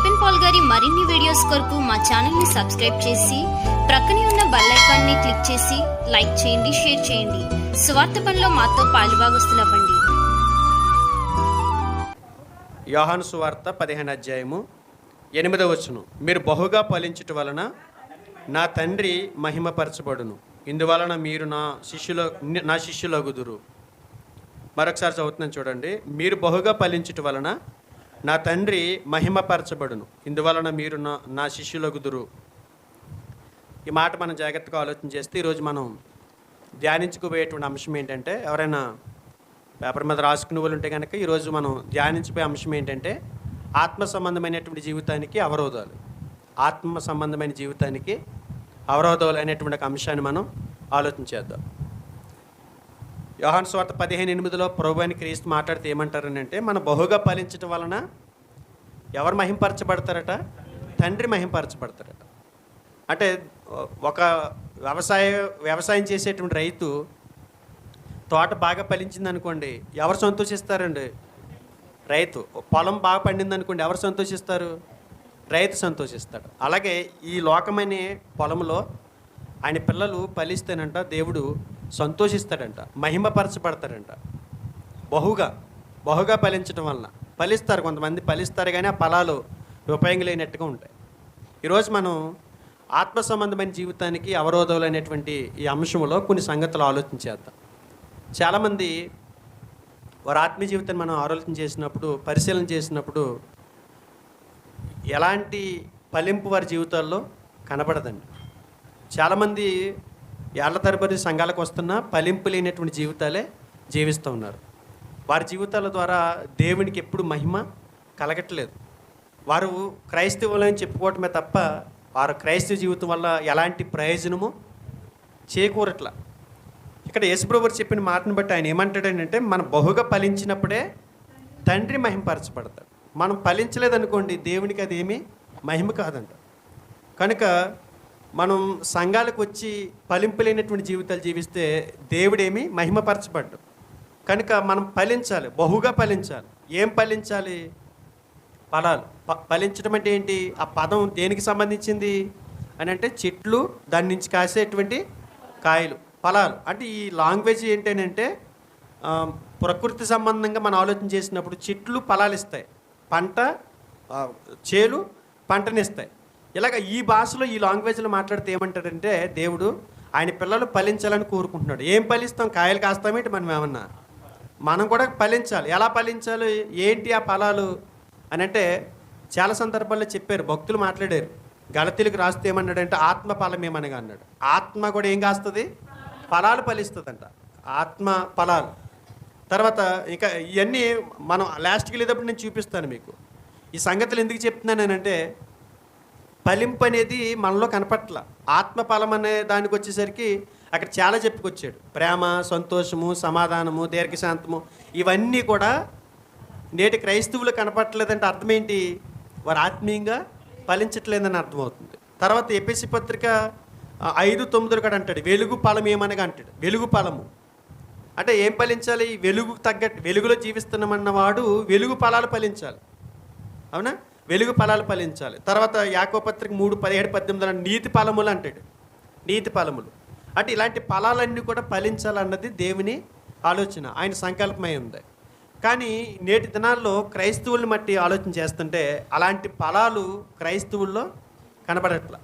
Stephen Paul గారి మరిన్ని videos కొరకు మా ఛానల్ని సబ్స్క్రైబ్ చేసి ప్రక్కనే ఉన్న బెల్ ఐకాన్ని క్లిక్ చేసి లైక్ చేయండి, షేర్ చేయండి. సువార్త పనిలో మాతో పాలుభాగస్తులవ్వండి. యోహాను సువార్త 15వ అధ్యాయము 8వ వచనం. మీరు బహుగా ఫలించుట వలన నా తండ్రి మహిమపరచబడును, ఇందువలన మీరు నా శిష్యులగుదురు. మరొకసారి చదువుతున్నాను చూడండి. మీరు బహుగా ఫలించుట వలన నా తండ్రి మహిమపరచబడును, ఇందువలన మీరు నా శిష్యులగుదురు. ఈ మాట మనం జాగ్రత్తగా ఆలోచన చేస్తే ఈరోజు మనం ధ్యానించుకోబోయేటువంటి అంశం ఏంటంటే, ఎవరైనా పేపర్ మీద రాసుకునే వాళ్ళు ఉంటే కనుక ఈరోజు మనం ధ్యానించిపోయే అంశం ఏంటంటే ఆత్మ సంబంధమైనటువంటి జీవితానికి అవరోధాలు. ఆత్మ సంబంధమైన జీవితానికి అవరోధాలు అనేటువంటి ఒక అంశాన్ని మనం ఆలోచన చేద్దాం. యోహాను సువార్త 15:8 ప్రభువైన క్రీస్తు మాట్లాడితే ఏమంటారని అంటే, మన బహుగా ఫలించటం వలన ఎవరు మహింపరచబడతారట? తండ్రి మహింపరచబడతారట. అంటే ఒక వ్యవసాయం చేసేటువంటి రైతు తోట బాగా ఫలించింది అనుకోండి, ఎవరు సంతోషిస్తారండి? రైతు. పొలం బాగా పండింది అనుకోండి, ఎవరు సంతోషిస్తారు? రైతు సంతోషిస్తాడు. అలాగే ఈ లోకమనే పొలంలో ఆయన పిల్లలు ఫలిస్తేనంట దేవుడు సంతోషిస్తాడంట, మహిమపరచబడతాడంట. బహుగా ఫలించడం వలన ఫలిస్తారు. కొంతమంది ఫలిస్తారు కానీ ఆ ఫలాలు ఉపయోగం లేనట్టుగా ఉంటాయి. ఈరోజు మనం ఆత్మ సంబంధమైన జీవితానికి అవరోధాలు అనేటువంటి ఈ అంశంలో కొన్ని సంగతులు ఆలోచించేద్దాం. చాలామంది వారి ఆత్మీయ జీవితాన్ని మనం ఆలోచన చేసినప్పుడు, పరిశీలన చేసినప్పుడు ఎలాంటి ఫలింపు వారి జీవితాల్లో కనబడదండి. చాలామంది ఏళ్ల తరబడి సంఘాలకు వస్తున్నా ఫలింపు లేనటువంటి జీవితాలే జీవిస్తూ ఉన్నారు. వారి జీవితాల ద్వారా దేవునికి ఎప్పుడు మహిమ కలగట్లేదు. వారు క్రైస్తవులని చెప్పుకోవటమే తప్ప వారు క్రైస్తవ జీవితం వల్ల ఎలాంటి ప్రయోజనము చేకూరట్ల. ఇక్కడ యేసుప్రభువు చెప్పిన మాటను బట్టి ఆయన ఏమంటాడంటే, మనం బహుగా ఫలించినప్పుడే తండ్రి మహిమపరచబడతాడు. మనం ఫలించలేదనుకోండి, దేవునికి అది ఏమీ మహిమ కాదంట. కనుక మనం సంఘాలకు వచ్చి ఫలింపులేనటువంటి జీవితాలు జీవిస్తే దేవుడేమి మహిమపరచబడ్డు. కనుక మనం ఫలించాలి, బహుగా ఫలించాలి. ఏం ఫలించాలి? ఫలాలు. ఫలించడం అంటే ఏంటి? ఆ పదం దేనికి సంబంధించింది అని అంటే, చెట్లు, దాని నుంచి కాసేటువంటి కాయలు, ఫలాలు. అంటే ఈ లాంగ్వేజ్ ఏంటంటే ప్రకృతి సంబంధంగా మనం ఆలోచన చేసినప్పుడు చెట్లు ఫలాలు ఇస్తాయి, పంట చేలు పంటనిస్తాయి. ఇలాగ ఈ భాషలో, ఈ లాంగ్వేజ్లో మాట్లాడితే ఏమంటాడంటే, దేవుడు ఆయన పిల్లలు ఫలించాలని కోరుకుంటున్నాడు. ఏం ఫలిస్తాం? కాయలు కాస్తామేంటి? మనం కూడా ఫలించాలి. ఎలా ఫలించాలి? ఏంటి ఆ ఫలాలు అని అంటే చాలా సందర్భాల్లో చెప్పారు, భక్తులు మాట్లాడారు. గలతీలకు రాస్తే ఏమన్నాడంటే, ఆత్మ ఫలం ఏమనగా అన్నాడు. ఆత్మ కూడా ఏం కాస్తుంది? ఫలాలు ఫలిస్తుందంట, ఆత్మ ఫలాలు. తర్వాత ఇంకా ఇవన్నీ మనం లాస్ట్కి వెళ్ళేటప్పుడు నేను చూపిస్తాను మీకు. ఈ సంగతులు ఎందుకు చెప్తున్నానంటే, ఫలింపు అనేది మనలో కనపట్ల. ఆత్మఫలం అనే దానికి వచ్చేసరికి అక్కడ చాలా చెప్పుకొచ్చాడు. ప్రేమ, సంతోషము, సమాధానము, దీర్ఘశాంతము, ఇవన్నీ కూడా నేటి క్రైస్తవులు కనపట్టలేదంటే అర్థం ఏంటి? వారు ఆత్మీయంగా ఫలించట్లేదని అర్థమవుతుంది. తర్వాత ఎఫెసీ పత్రిక 5:9 కూడా అంటాడు, వెలుగు ఫలం ఏమనగా అంటాడు. వెలుగు ఫలము అంటే ఏం ఫలించాలి? వెలుగుకు తగ్గట్టు, వెలుగులో జీవిస్తున్నామన్నవాడు వెలుగు ఫలాలు ఫలించాలి. అవునా? వెలుగు ఫలాలు ఫలించాలి. తర్వాత యాకోబు పత్రిక 3:17-18 నీతి ఫలములు అంటాడు. నీతి ఫలములు అంటే ఇలాంటి ఫలాలన్నీ కూడా ఫలించాలన్నది దేవుని ఆలోచన, ఆయన సంకల్పమై ఉంది. కానీ నేటి దినాల్లో క్రైస్తవుల్ని మట్టి ఆలోచన చేస్తుంటే అలాంటి ఫలాలు క్రైస్తవుల్లో కనబడట్ల.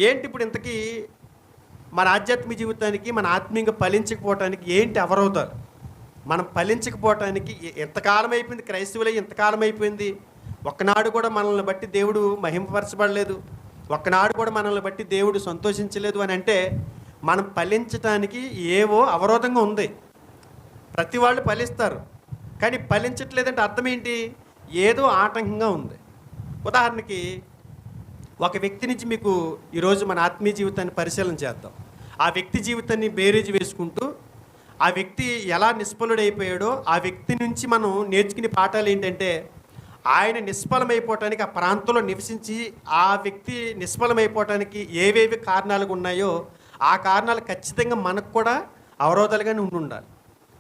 ఏంటి ఇప్పుడు ఇంతకీ మన ఆధ్యాత్మిక జీవితానికి, మన ఆత్మీయంగా ఫలించకపోవటానికి ఏంటి అవరోధాలు? మనం ఫలించకపోవటానికి ఎంతకాలం అయిపోయింది? క్రైస్తవులే ఎంతకాలం అయిపోయింది? ఒక్కనాడు కూడా మనల్ని బట్టి దేవుడు మహిమపరచబడలేదు, ఒక్కనాడు కూడా మనల్ని బట్టి దేవుడు సంతోషించలేదు అని అంటే మనం ఫలించటానికి ఏవో అవరోధంగా ఉంది. ప్రతి వాళ్ళు ఫలిస్తారు, కానీ ఫలించట్లేదంటే అర్థం ఏంటి? ఏదో ఆటంకంగా ఉంది. ఉదాహరణకి ఒక వ్యక్తి నుంచి మీకు ఈరోజు మన ఆత్మీయ జీవితాన్ని పరిశీలన చేద్దాం. ఆ వ్యక్తి జీవితాన్ని బేరీజు వేసుకుంటూ ఆ వ్యక్తి ఎలా నిష్ఫలుడైపోయాడో ఆ వ్యక్తి నుంచి మనం నేర్చుకునే పాఠాలు ఏంటంటే, ఆయన నిష్ఫలమైపోవటానికి, ఆ ప్రాంతంలో నివసించి ఆ వ్యక్తి నిష్ఫలమైపోవటానికి ఏవేవి కారణాలు ఉన్నాయో ఆ కారణాలు ఖచ్చితంగా మనకు కూడా అవరోధాలుగానే ఉండాలి.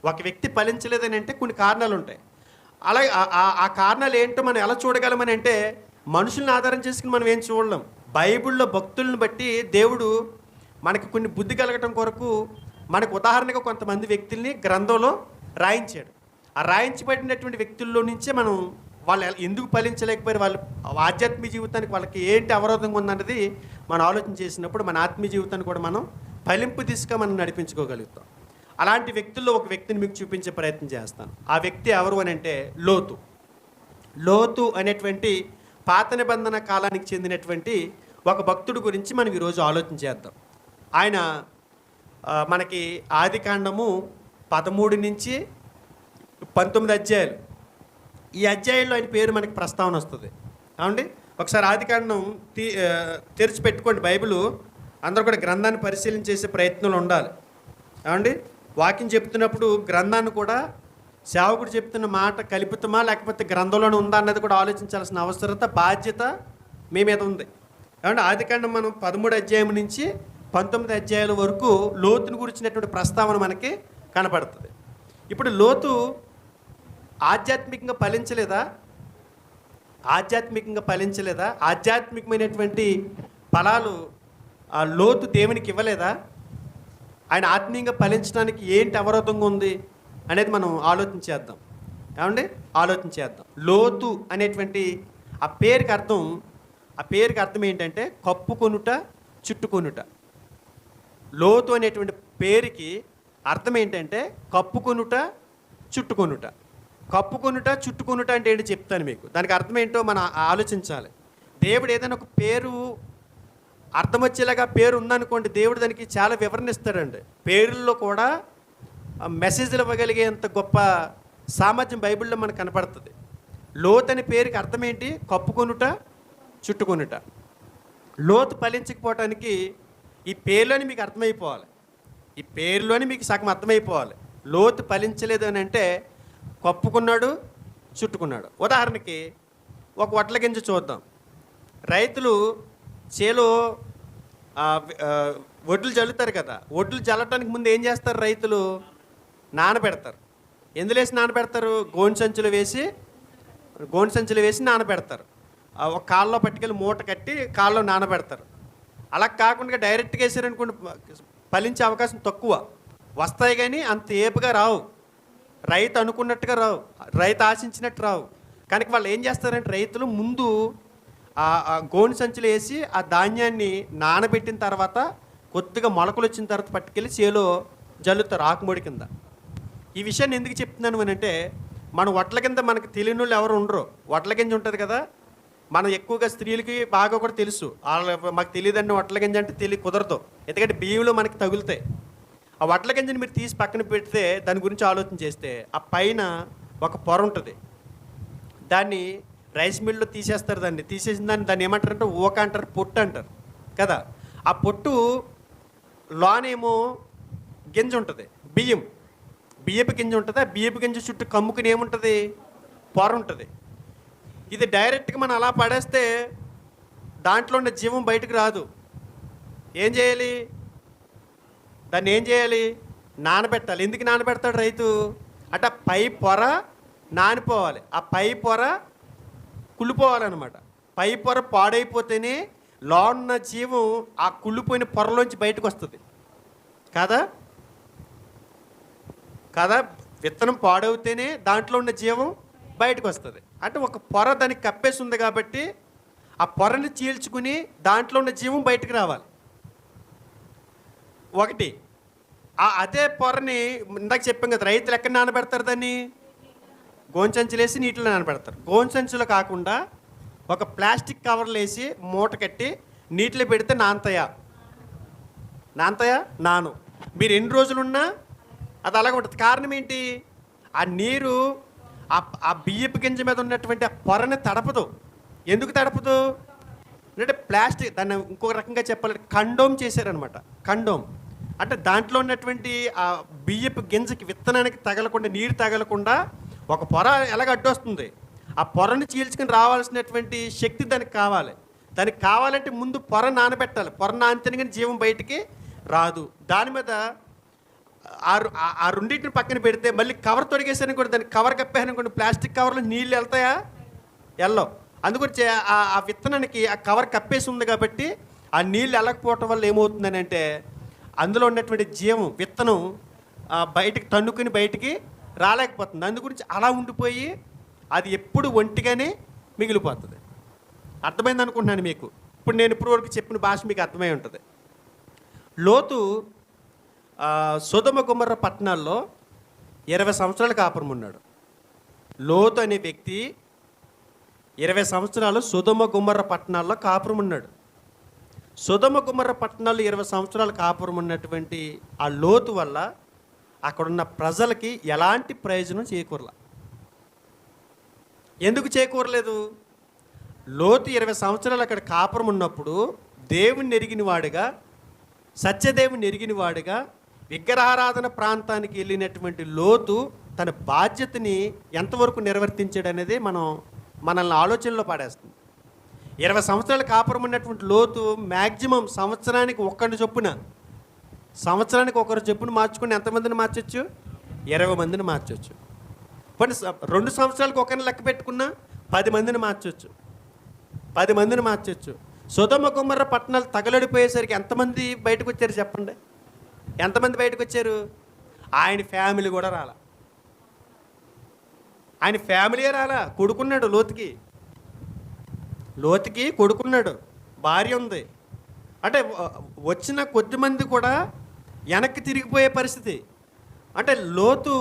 ఒక వ్యక్తి ఫలించలేదని అంటే కొన్ని కారణాలు ఉంటాయి. అలాగే ఆ కారణాలు ఏంటో మనం ఎలా చూడగలమని అంటే, మనుషుల్ని ఆధారం చేసుకుని మనం ఏం చూడలేం. బైబిల్లో భక్తులను బట్టి దేవుడు మనకి కొన్ని బుద్ధి కలగటం కొరకు మనకు ఉదాహరణగా కొంతమంది వ్యక్తుల్ని గ్రంథంలో రాయించాడు. ఆ రాయించబడినటువంటి వ్యక్తుల్లో నుంచే మనం వాళ్ళు ఎందుకు ఫలించలేకపోయారు, వాళ్ళు ఆధ్యాత్మిక జీవితానికి వాళ్ళకి ఏంటి అవరోధంగా ఉందన్నది మనం ఆలోచన చేసినప్పుడు మన ఆత్మీయ జీవితాన్ని కూడా మనం ఫలింపు దిశగా మనం నడిపించుకోగలుగుతాం. అలాంటి వ్యక్తుల్లో ఒక వ్యక్తిని మీకు చూపించే ప్రయత్నం చేస్తాను. ఆ వ్యక్తి ఎవరు అని అంటే లోతు. లోతు అనేటువంటి పాత నిబంధన కాలానికి చెందినటువంటి ఒక భక్తుడి గురించి మనం ఈరోజు ఆలోచన చేద్దాం. ఆయన మనకి ఆదికాండము 13 నుంచి 19 అధ్యాయాలు. ఈ అధ్యాయంలో ఆయన పేరు మనకి ప్రస్తావన వస్తుంది. అవునండి, ఒకసారి ఆదికాండం తెరిచి పెట్టుకోండి బైబిల్. అందరూ కూడా గ్రంథాన్ని పరిశీలన చేసే ప్రయత్నంలో ఉండాలి. ఏమండి, వాక్యం చెప్తున్నప్పుడు గ్రంథాన్ని కూడా సేవకుడు చెప్తున్న మాట కల్పితమా లేకపోతే గ్రంథంలోనే ఉందా అన్నది కూడా ఆలోచించాల్సిన అవసరత, బాధ్యత మీ మీద ఉంది. ఏమంటే ఆదికాండం మనం 13 అధ్యాయం నుంచి 19 అధ్యాయాల వరకు లోతుని గురించినటువంటి ప్రస్తావన మనకి కనపడుతుంది. ఇప్పుడు లోతు ఆధ్యాత్మికంగా ఫలించలేదా? ఆధ్యాత్మికమైనటువంటి ఫలాలు ఆ లోతు దేవునికి ఇవ్వలేదా? ఆయన ఆత్మీయంగా ఫలించడానికి ఏంటి అవరోధంగా ఉంది అనేది మనం ఆలోచించేద్దాం. ఆలోచించేద్దాం. లోతు అనేటువంటి ఆ పేరుకి అర్థం ఏంటంటే కప్పుకొనుట, చుట్టుకొనుట. లోతు అనేటువంటి పేరుకి అర్థం ఏంటంటే కప్పుకొనుట, చుట్టుకొనుట. కప్పుకొనుట, చుట్టుకొనుట అంటే ఏంటో చెప్తాను మీకు. దానికి అర్థం ఏంటో మనం ఆలోచించాలి. దేవుడు ఏదైనా ఒక పేరు అర్థం వచ్చేలాగా పేరు ఉందనుకోండి, దేవుడు దానికి చాలా వివరణ ఇస్తాడండి. పేరుల్లో కూడా మెసేజ్లు ఇవ్వగలిగేంత గొప్ప సామర్థ్యం బైబిల్లో మనకు కనపడుతుంది. లోతు అనే పేరుకి అర్థం ఏంటి? కప్పుకొనుట, చుట్టుకొనుట. లోతు ఫలించకపోవటానికి ఈ పేరులోని మీకు అర్థమైపోవాలి. ఈ పేరులోని మీకు సగం అర్థమైపోవాలి. లోతు ఫలించలేదు అని అంటే కప్పుకున్నాడు, చుట్టుకున్నాడు. ఉదాహరణకి ఒక వడ్ల గింజ చూద్దాం. రైతులు చేలో వడ్లు జల్లుతారు కదా. వడ్లు జల్లటానికి ముందు ఏం చేస్తారు? రైతులు నానబెడతారు. ఎందులో వేసి నానబెడతారు? గోనె సంచులు వేసి నానబెడతారు. ఒక కాల్లో పట్టుకెళ్ళి మూట కట్టి కాల్లో నానబెడతారు. అలా కాకుండా డైరెక్ట్గా వేసారనుకోండి ఫలించే అవకాశం తక్కువ. వస్తాయి కానీ అంత ఏపుగా రావు, రైతు అనుకున్నట్టుగా రావు, రైతు ఆశించినట్టు రావు. కనుక వాళ్ళు ఏం చేస్తారంటే రైతులు ముందు ఆ గోనె సంచులు వేసి ఆ ధాన్యాన్ని నానబెట్టిన తర్వాత కొద్దిగా మొలకలు వచ్చిన తర్వాత పట్టుకెళ్ళి చేలో జల్లుతారు ఆకుమొడి కింద. ఈ విషయాన్ని ఎందుకు చెప్తున్నాను అని అంటే, మన వడ్ల కింద మనకు తెలియని వాళ్ళు ఎవరు ఉండరు. వడ్ల గింజ ఉంటుంది కదా, మనం ఎక్కువగా స్త్రీలకి బాగా కూడా తెలుసు. మాకు తెలియదండి వడ్ల గింజ అంటే కుదరదు. ఎందుకంటే బియ్యంలో మనకి తగులుతాయి. ఆ వడ్ల గింజని మీరు తీసి పక్కన పెడితే దాని గురించి ఆలోచన చేస్తే ఆ పైన ఒక పొర ఉంటుంది. దాన్ని రైస్ మిల్లో తీసేస్తారు. తీసేసిన దాన్ని ఏమంటారంటే ఊక అంటారు, పొట్టు అంటారు కదా. ఆ పొట్టు లోనేమో గింజ ఉంటుంది, బియ్యపు గింజ ఉంటుంది. ఆ బియ్యపు గింజ చుట్టూ కమ్ముకుని ఏముంటుంది? పొర ఉంటుంది. ఇది డైరెక్ట్గా మనం అలా పడేస్తే దాంట్లో ఉన్న జీవం బయటకు రాదు. ఏం చేయాలి? దాన్ని ఏం చేయాలి? నానబెట్టాలి. ఎందుకు నానబెడతాడు రైతు అంటే పై పొర నానిపోవాలి, ఆ పై పొర కుళ్ళిపోవాలన్నమాట. పై పొర పాడైపోతేనే లోన్న జీవం ఆ కుళ్ళిపోయిన పొరలోంచి బయటకు వస్తుంది కదా. విత్తనం పాడవుతేనే దాంట్లో ఉన్న జీవం బయటకు వస్తుంది. అంటే ఒక పొర దానికి కప్పేసి ఉంది కాబట్టి ఆ పొరని చీల్చుకుని దాంట్లో ఉన్న జీవం బయటకు రావాలి. ఒకటి అదే పొరని ఇందాక చెప్పాం కదా, రైతులు ఎక్కడ నానబెడతారు? దాన్ని గోనె సంచులు వేసి నీటిలో నానబెడతారు. గోనె సంచులు కాకుండా ఒక ప్లాస్టిక్ కవర్లు వేసి మూట కట్టి నీటిలో పెడితే నానతాయా? నాను. మీరు ఎన్ని రోజులున్నా అది అలాగే ఉంటుంది. కారణం ఏంటి? ఆ నీరు ఆ బియ్యపు గింజ మీద ఉన్నటువంటి ఆ పొరని తడపదు. ఎందుకు తడపదు అంటే ప్లాస్టిక్, దాన్ని ఇంకొక రకంగా చెప్పాలంటే కండోమ్ చేశారనమాట. కండోమ్ అంటే దాంట్లో ఉన్నటువంటి ఆ బియ్యపు గింజకి విత్తనానికి తగలకుండా, నీరు తగలకుండా ఒక పొర ఎలాగ అడ్డొస్తుంది. ఆ పొరని చీల్చుకుని రావాల్సినటువంటి శక్తి దానికి కావాలి. దానికి కావాలంటే ముందు పొర నానబెట్టాలి. పొర నానితేనే కానీ జీవం బయటికి రాదు. దాని మీద ఆ రెండింటిని పక్కన పెడితే మళ్ళీ కవర్ తొడిగేసాను కూడా, దానికి కవర్ కప్పేసాను కూడా, ప్లాస్టిక్ కవర్లో నీళ్ళు వెళ్తాయా? వెళ్ళవు. అందుగురించి ఆ విత్తనానికి ఆ కవర్ కప్పేసి ఉంది కాబట్టి ఆ నీళ్ళు వెళ్ళకపోవటం వల్ల ఏమవుతుందని అంటే అందులో ఉన్నటువంటి జీవం విత్తనం బయటికి తన్నుకుని బయటికి రాలేకపోతుంది. అందు గురించి అలా ఉండిపోయి అది ఎప్పుడు ఒంటిగానే మిగిలిపోతుంది. అర్థమైంది అనుకుంటున్నాను మీకు. ఇప్పుడు నేను ఇప్పుడు వరకు చెప్పిన భాష మీకు అర్థమై ఉంటుంది. లోతు సొదొమ గొమొర్రా పట్టణాల్లో 20 సంవత్సరాల కాపురం ఉన్నాడు. లోతు అనే వ్యక్తి 20 సంవత్సరాలు సొదొమ గొమొర్రా పట్టణాల్లో కాపురం ఉన్నాడు. సొదొమ గొమొర్రా పట్టణాల్లో 20 సంవత్సరాల కాపురం ఉన్నటువంటి ఆ లోతు వల్ల అక్కడున్న ప్రజలకి ఎలాంటి ప్రయోజనం చేకూరల. ఎందుకు చేకూరలేదు? లోతు 20 సంవత్సరాలు అక్కడ కాపురం ఉన్నప్పుడు దేవుణ్ణి ఎరిగిన వాడుగా, సత్యదేవుని ఎరిగిన వాడుగా విగ్రహారాధన ప్రాంతానికి వెళ్ళినటువంటి లోతు తన బాధ్యతని ఎంతవరకు నిర్వర్తించాడు అనేది మనల్ని ఆలోచనలో పడేస్తుంది. 20 సంవత్సరాల కాపురం ఉన్నటువంటి లోతు మ్యాక్సిమం సంవత్సరానికి ఒకరి చొప్పున మార్చుకుని ఎంతమందిని మార్చొచ్చు? 20 మందిని మార్చొచ్చు. కొన్ని 2 సంవత్సరాలకు ఒకరిని లెక్క పెట్టుకున్నా 10 మందిని మార్చొచ్చు. సొదొమ గొమొర్రా పట్టణాలు తగలడిపోయేసరికి ఎంతమంది బయటకు వచ్చారు చెప్పండి? ఎంతమంది బయటకు వచ్చారు? ఆయన ఫ్యామిలీ కూడా రాలా. ఆయన ఫ్యామిలీ రాలా. కొడుకున్నాడు లోతుకి కొడుకున్నాడు, భార్య ఉంది. అంటే వచ్చిన కొద్ది మంది కూడా వెనక్కి తిరిగిపోయే పరిస్థితి. అంటే లోతు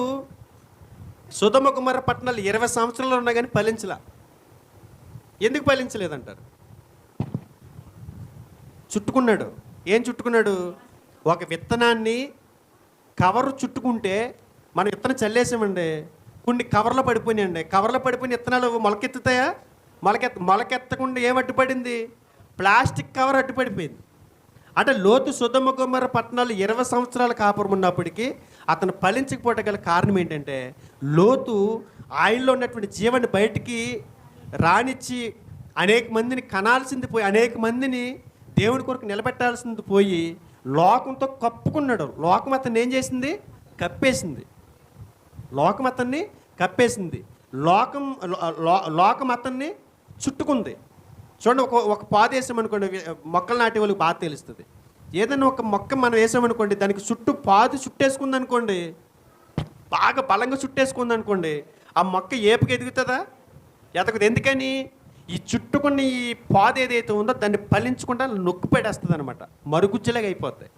సొదొమ గొమొర్రా పట్టణాలు 20 సంవత్సరాలు ఉన్నా కానీ ఫలించలా. ఎందుకు ఫలించలేదంటారు? చుట్టుకున్నాడు. ఏం చుట్టుకున్నాడు? ఒక విత్తనాన్ని కవరు చుట్టుకుంటే మనం విత్తనం చల్లేసామండి, కొన్ని కవర్లో పడిపోయినాయండి. కవర్లో పడిపోయిన విత్తనాలు మొలకెత్తుతాయా? మొలకెత్తకుండా ఏం అడ్డుపడింది? Plastic cover అడ్డుపడిపోయింది. అంటే లోతు సొదొమ గొమొర్రా పట్టణాలు 20 సంవత్సరాల కాపురం ఉన్నప్పటికీ అతను ఫలించకపోవడం గల కారణం ఏంటంటే లోతు ఆయనలో ఉన్నటువంటి జీవాన్ని బయటికి రానిచ్చి అనేక మందిని కనాల్సింది పోయి, అనేక మందిని దేవుని కొరకు నిలబెట్టాల్సింది పోయి లోకంతో కప్పుకున్నాడు. లోకం అతన్ని ఏం చేసింది? కప్పేసింది. లోకం అతన్ని చుట్టుకుంది. చూడండి, ఒక పాదు వేసామనుకోండి, మొక్కలు నాటే వాళ్ళకి బాగా తెలుస్తుంది. ఏదైనా ఒక మొక్క మనం వేసామనుకోండి, దానికి పాదు చుట్టేసుకుంది అనుకోండి, బాగా బలంగా చుట్టేసుకుంది అనుకోండి, ఆ మొక్క ఏపుకి ఎదుగుతుందా? ఎదగదు. ఎందుకని? ఈ చుట్టుకున్న ఈ పాదు ఏదైతే ఉందో దాన్ని ఫలించకుండా నొక్కు పెట్టేస్తుంది అనమాట, మరుగుజ్జలాగా అయిపోతాయి.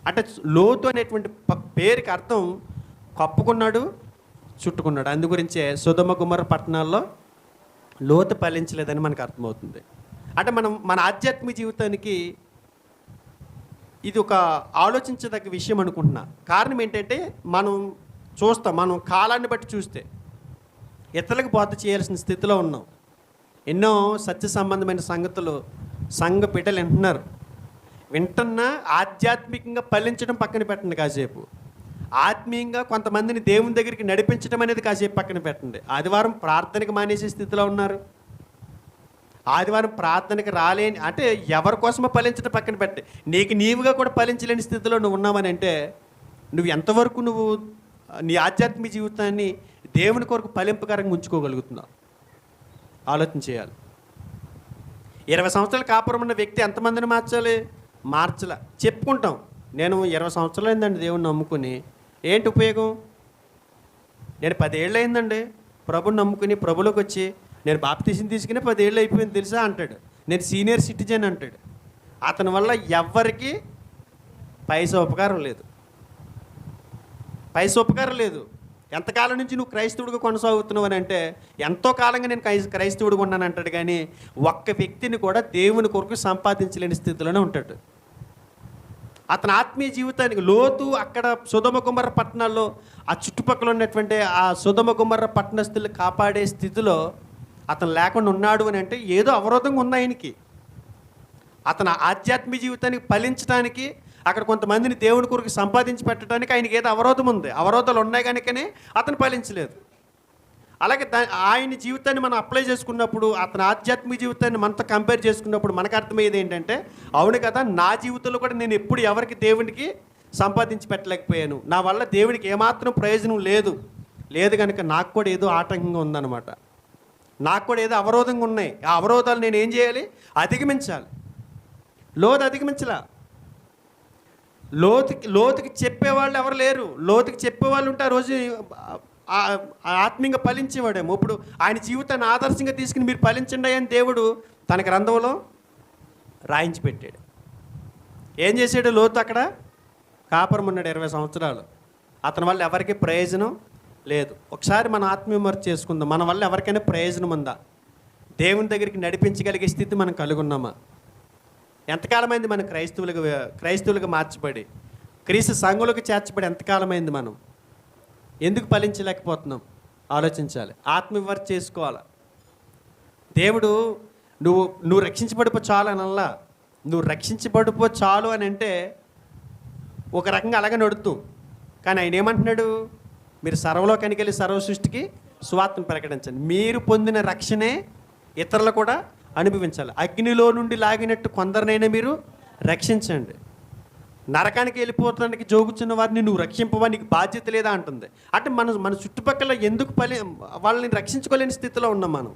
అంటే లోతు అనేటువంటి పేరుకి అర్థం కప్పుకున్నాడు, చుట్టుకున్నాడు. అందు గురించే సొదొమ గొమొర్రా పట్టణాల్లో లోతు ఫలించలేదని మనకు అర్థమవుతుంది. అంటే మన ఆధ్యాత్మిక జీవితానికి ఇది ఒక ఆలోచించదగ్గ విషయం అనుకుంటున్నా. కారణం ఏంటంటే మనం కాలాన్ని బట్టి చూస్తే ఇతరులకు బోధ చేయాల్సిన స్థితిలో ఉన్నాం. ఎన్నో సత్య సంబంధమైన సంగతులు సంఘ బిడ్డలు వింటున్నా ఆధ్యాత్మికంగా ఫలించడం పక్కన పెట్టండి కాసేపు. ఆత్మీయంగా కొంతమందిని దేవుని దగ్గరికి నడిపించడం అనేది కాసేపు పక్కన పెట్టండి. ఆదివారం ప్రార్థనకి మానేసే స్థితిలో ఉన్నారు. ఆదివారం ప్రార్థనకి రాలేని, అంటే ఎవరి కోసమో ఫలించడం పక్కన పెట్టి నీకు నీవుగా కూడా ఫలించలేని స్థితిలో నువ్వు ఉన్నావని అంటే నువ్వు ఎంతవరకు నీ ఆధ్యాత్మిక జీవితాన్ని దేవుని కొరకు ఫలింపకరంగా ఉంచుకోగలుగుతున్నావు? ఆలోచన చేయాలి. 20 సంవత్సరాల కాపురం ఉన్న వ్యక్తి ఎంతమందిని మార్చలా. చెప్పుకుంటాం, నేను 20 సంవత్సరాలు అయిందండి దేవుని నమ్ముకుని. ఏంటి ఉపయోగం? నేను 10 ఏళ్ళు అయిందండి ప్రభుని నమ్ముకుని, ప్రభులోకి వచ్చి నేను బాప్తీసం తీసుకుని 10 ఏళ్ళు అయిపోయింది తెలుసా అంటాడు. నేను సీనియర్ సిటిజన్ అంటాడు. అతని వల్ల ఎవ్వరికి పైసా ఉపకారం లేదు. ఎంతకాలం నుంచి నువ్వు క్రైస్తవుడిగా కొనసాగుతున్నావు అని అంటే ఎంతో కాలంగా నేను క్రైస్తవుడిగా ఉన్నాను అంటాడు. కానీ ఒక్క వ్యక్తిని కూడా దేవుని కొరకు సంపాదించలేని స్థితిలోనే ఉంటాడు. అతని ఆత్మీయ జీవితానికి లోతు అక్కడ సొదొమ గొమొర్రా పట్టణాల్లో ఆ చుట్టుపక్కల ఉన్నటువంటి ఆ సొదొమ గొమొర్రా పట్టణస్థులు కాపాడే స్థితిలో అతను లేకుండా ఉన్నాడు అని అంటే ఏదో అవరోధంగా ఉంది ఆయనకి. అతను ఆధ్యాత్మిక జీవితానికి ఫలించడానికి, అక్కడ కొంతమందిని దేవుని కొరకు సంపాదించి పెట్టడానికి ఆయనకి ఏదో అవరోధం ఉంది. అవరోధాలు ఉన్నాయి కనుకనే అతను ఫలించలేదు. అలాగే ఆయన జీవితాన్ని మనం అప్లై చేసుకున్నప్పుడు, అతని ఆధ్యాత్మిక జీవితాన్ని మనతో కంపేర్ చేసుకున్నప్పుడు మనకు అర్థమయ్యేది ఏంటంటే, అవును కదా, నా జీవితంలో కూడా నేను ఎప్పుడు ఎవరికి దేవునికి సంపాదించి పెట్టలేకపోయాను, నా వల్ల దేవునికి ఏమాత్రం ప్రయోజనం లేదు కనుక నాకు కూడా ఏదో ఆటంకంగా ఉందన్నమాట. నాకు కూడా ఏదో అవరోధంగా ఉన్నాయి. ఆ అవరోధాలు నేను ఏం చేయాలి? అధిగమించాలి. లోతు అధిగమించలా. లోతుకి చెప్పేవాళ్ళు ఎవరు లేరు. లోతుకి చెప్పేవాళ్ళు ఉంటే ఆ రోజు ఆత్మీయంగా ఫలించేవాడేమో. ఇప్పుడు ఆయన జీవితాన్ని ఆదర్శంగా తీసుకుని మీరు ఫలించండి అని దేవుడు తన గ్రంథంలో రాయించి పెట్టాడు. ఏం చేశాడు లోతు? అక్కడ కాపురం ఉన్నాడు 20 సంవత్సరాలు. అతని వల్ల ఎవరికి ప్రయోజనం లేదు. ఒకసారి మన ఆత్మవిమర్శ చేసుకుందాం. మన వల్ల ఎవరికైనా ప్రయోజనం ఉందా? దేవుని దగ్గరికి నడిపించగలిగే స్థితి మనం కలిగి ఉన్నామా? ఎంతకాలమైంది మనం క్రైస్తవులుగా మార్చబడి క్రీస్తు సంఘంలోకి చేర్చబడి ఎంతకాలమైంది? మనం ఎందుకు ఫలించలేకపోతున్నాం? ఆలోచించాలి. ఆత్మవిమర్శ చేసుకోవాలి. దేవుడు నువ్వు రక్షించబడిపో చాలు అనల్లా. నువ్వు రక్షించబడిపో చాలు అని అంటే ఒక రకంగా అలాగే నడుతూ, కానీ ఆయన ఏమంటున్నాడు? మీరు సర్వలోకానికి వెళ్ళి సర్వ సృష్టికి సువార్తను ప్రకటించండి. మీరు పొందిన రక్షణే ఇతరులు కూడా అనుభవించాలి. అగ్నిలో నుండి లాగినట్టు కొందరినైనా మీరు రక్షించండి. నరకానికి వెళ్ళిపోతానికి జోగుచున్న వారిని నువ్వు రక్షింపవా, నీకు బాధ్యత లేదా అంటుంది. అంటే మన చుట్టుపక్కల ఎందుకు వాళ్ళని రక్షించుకోలేని స్థితిలో ఉన్నాం మనం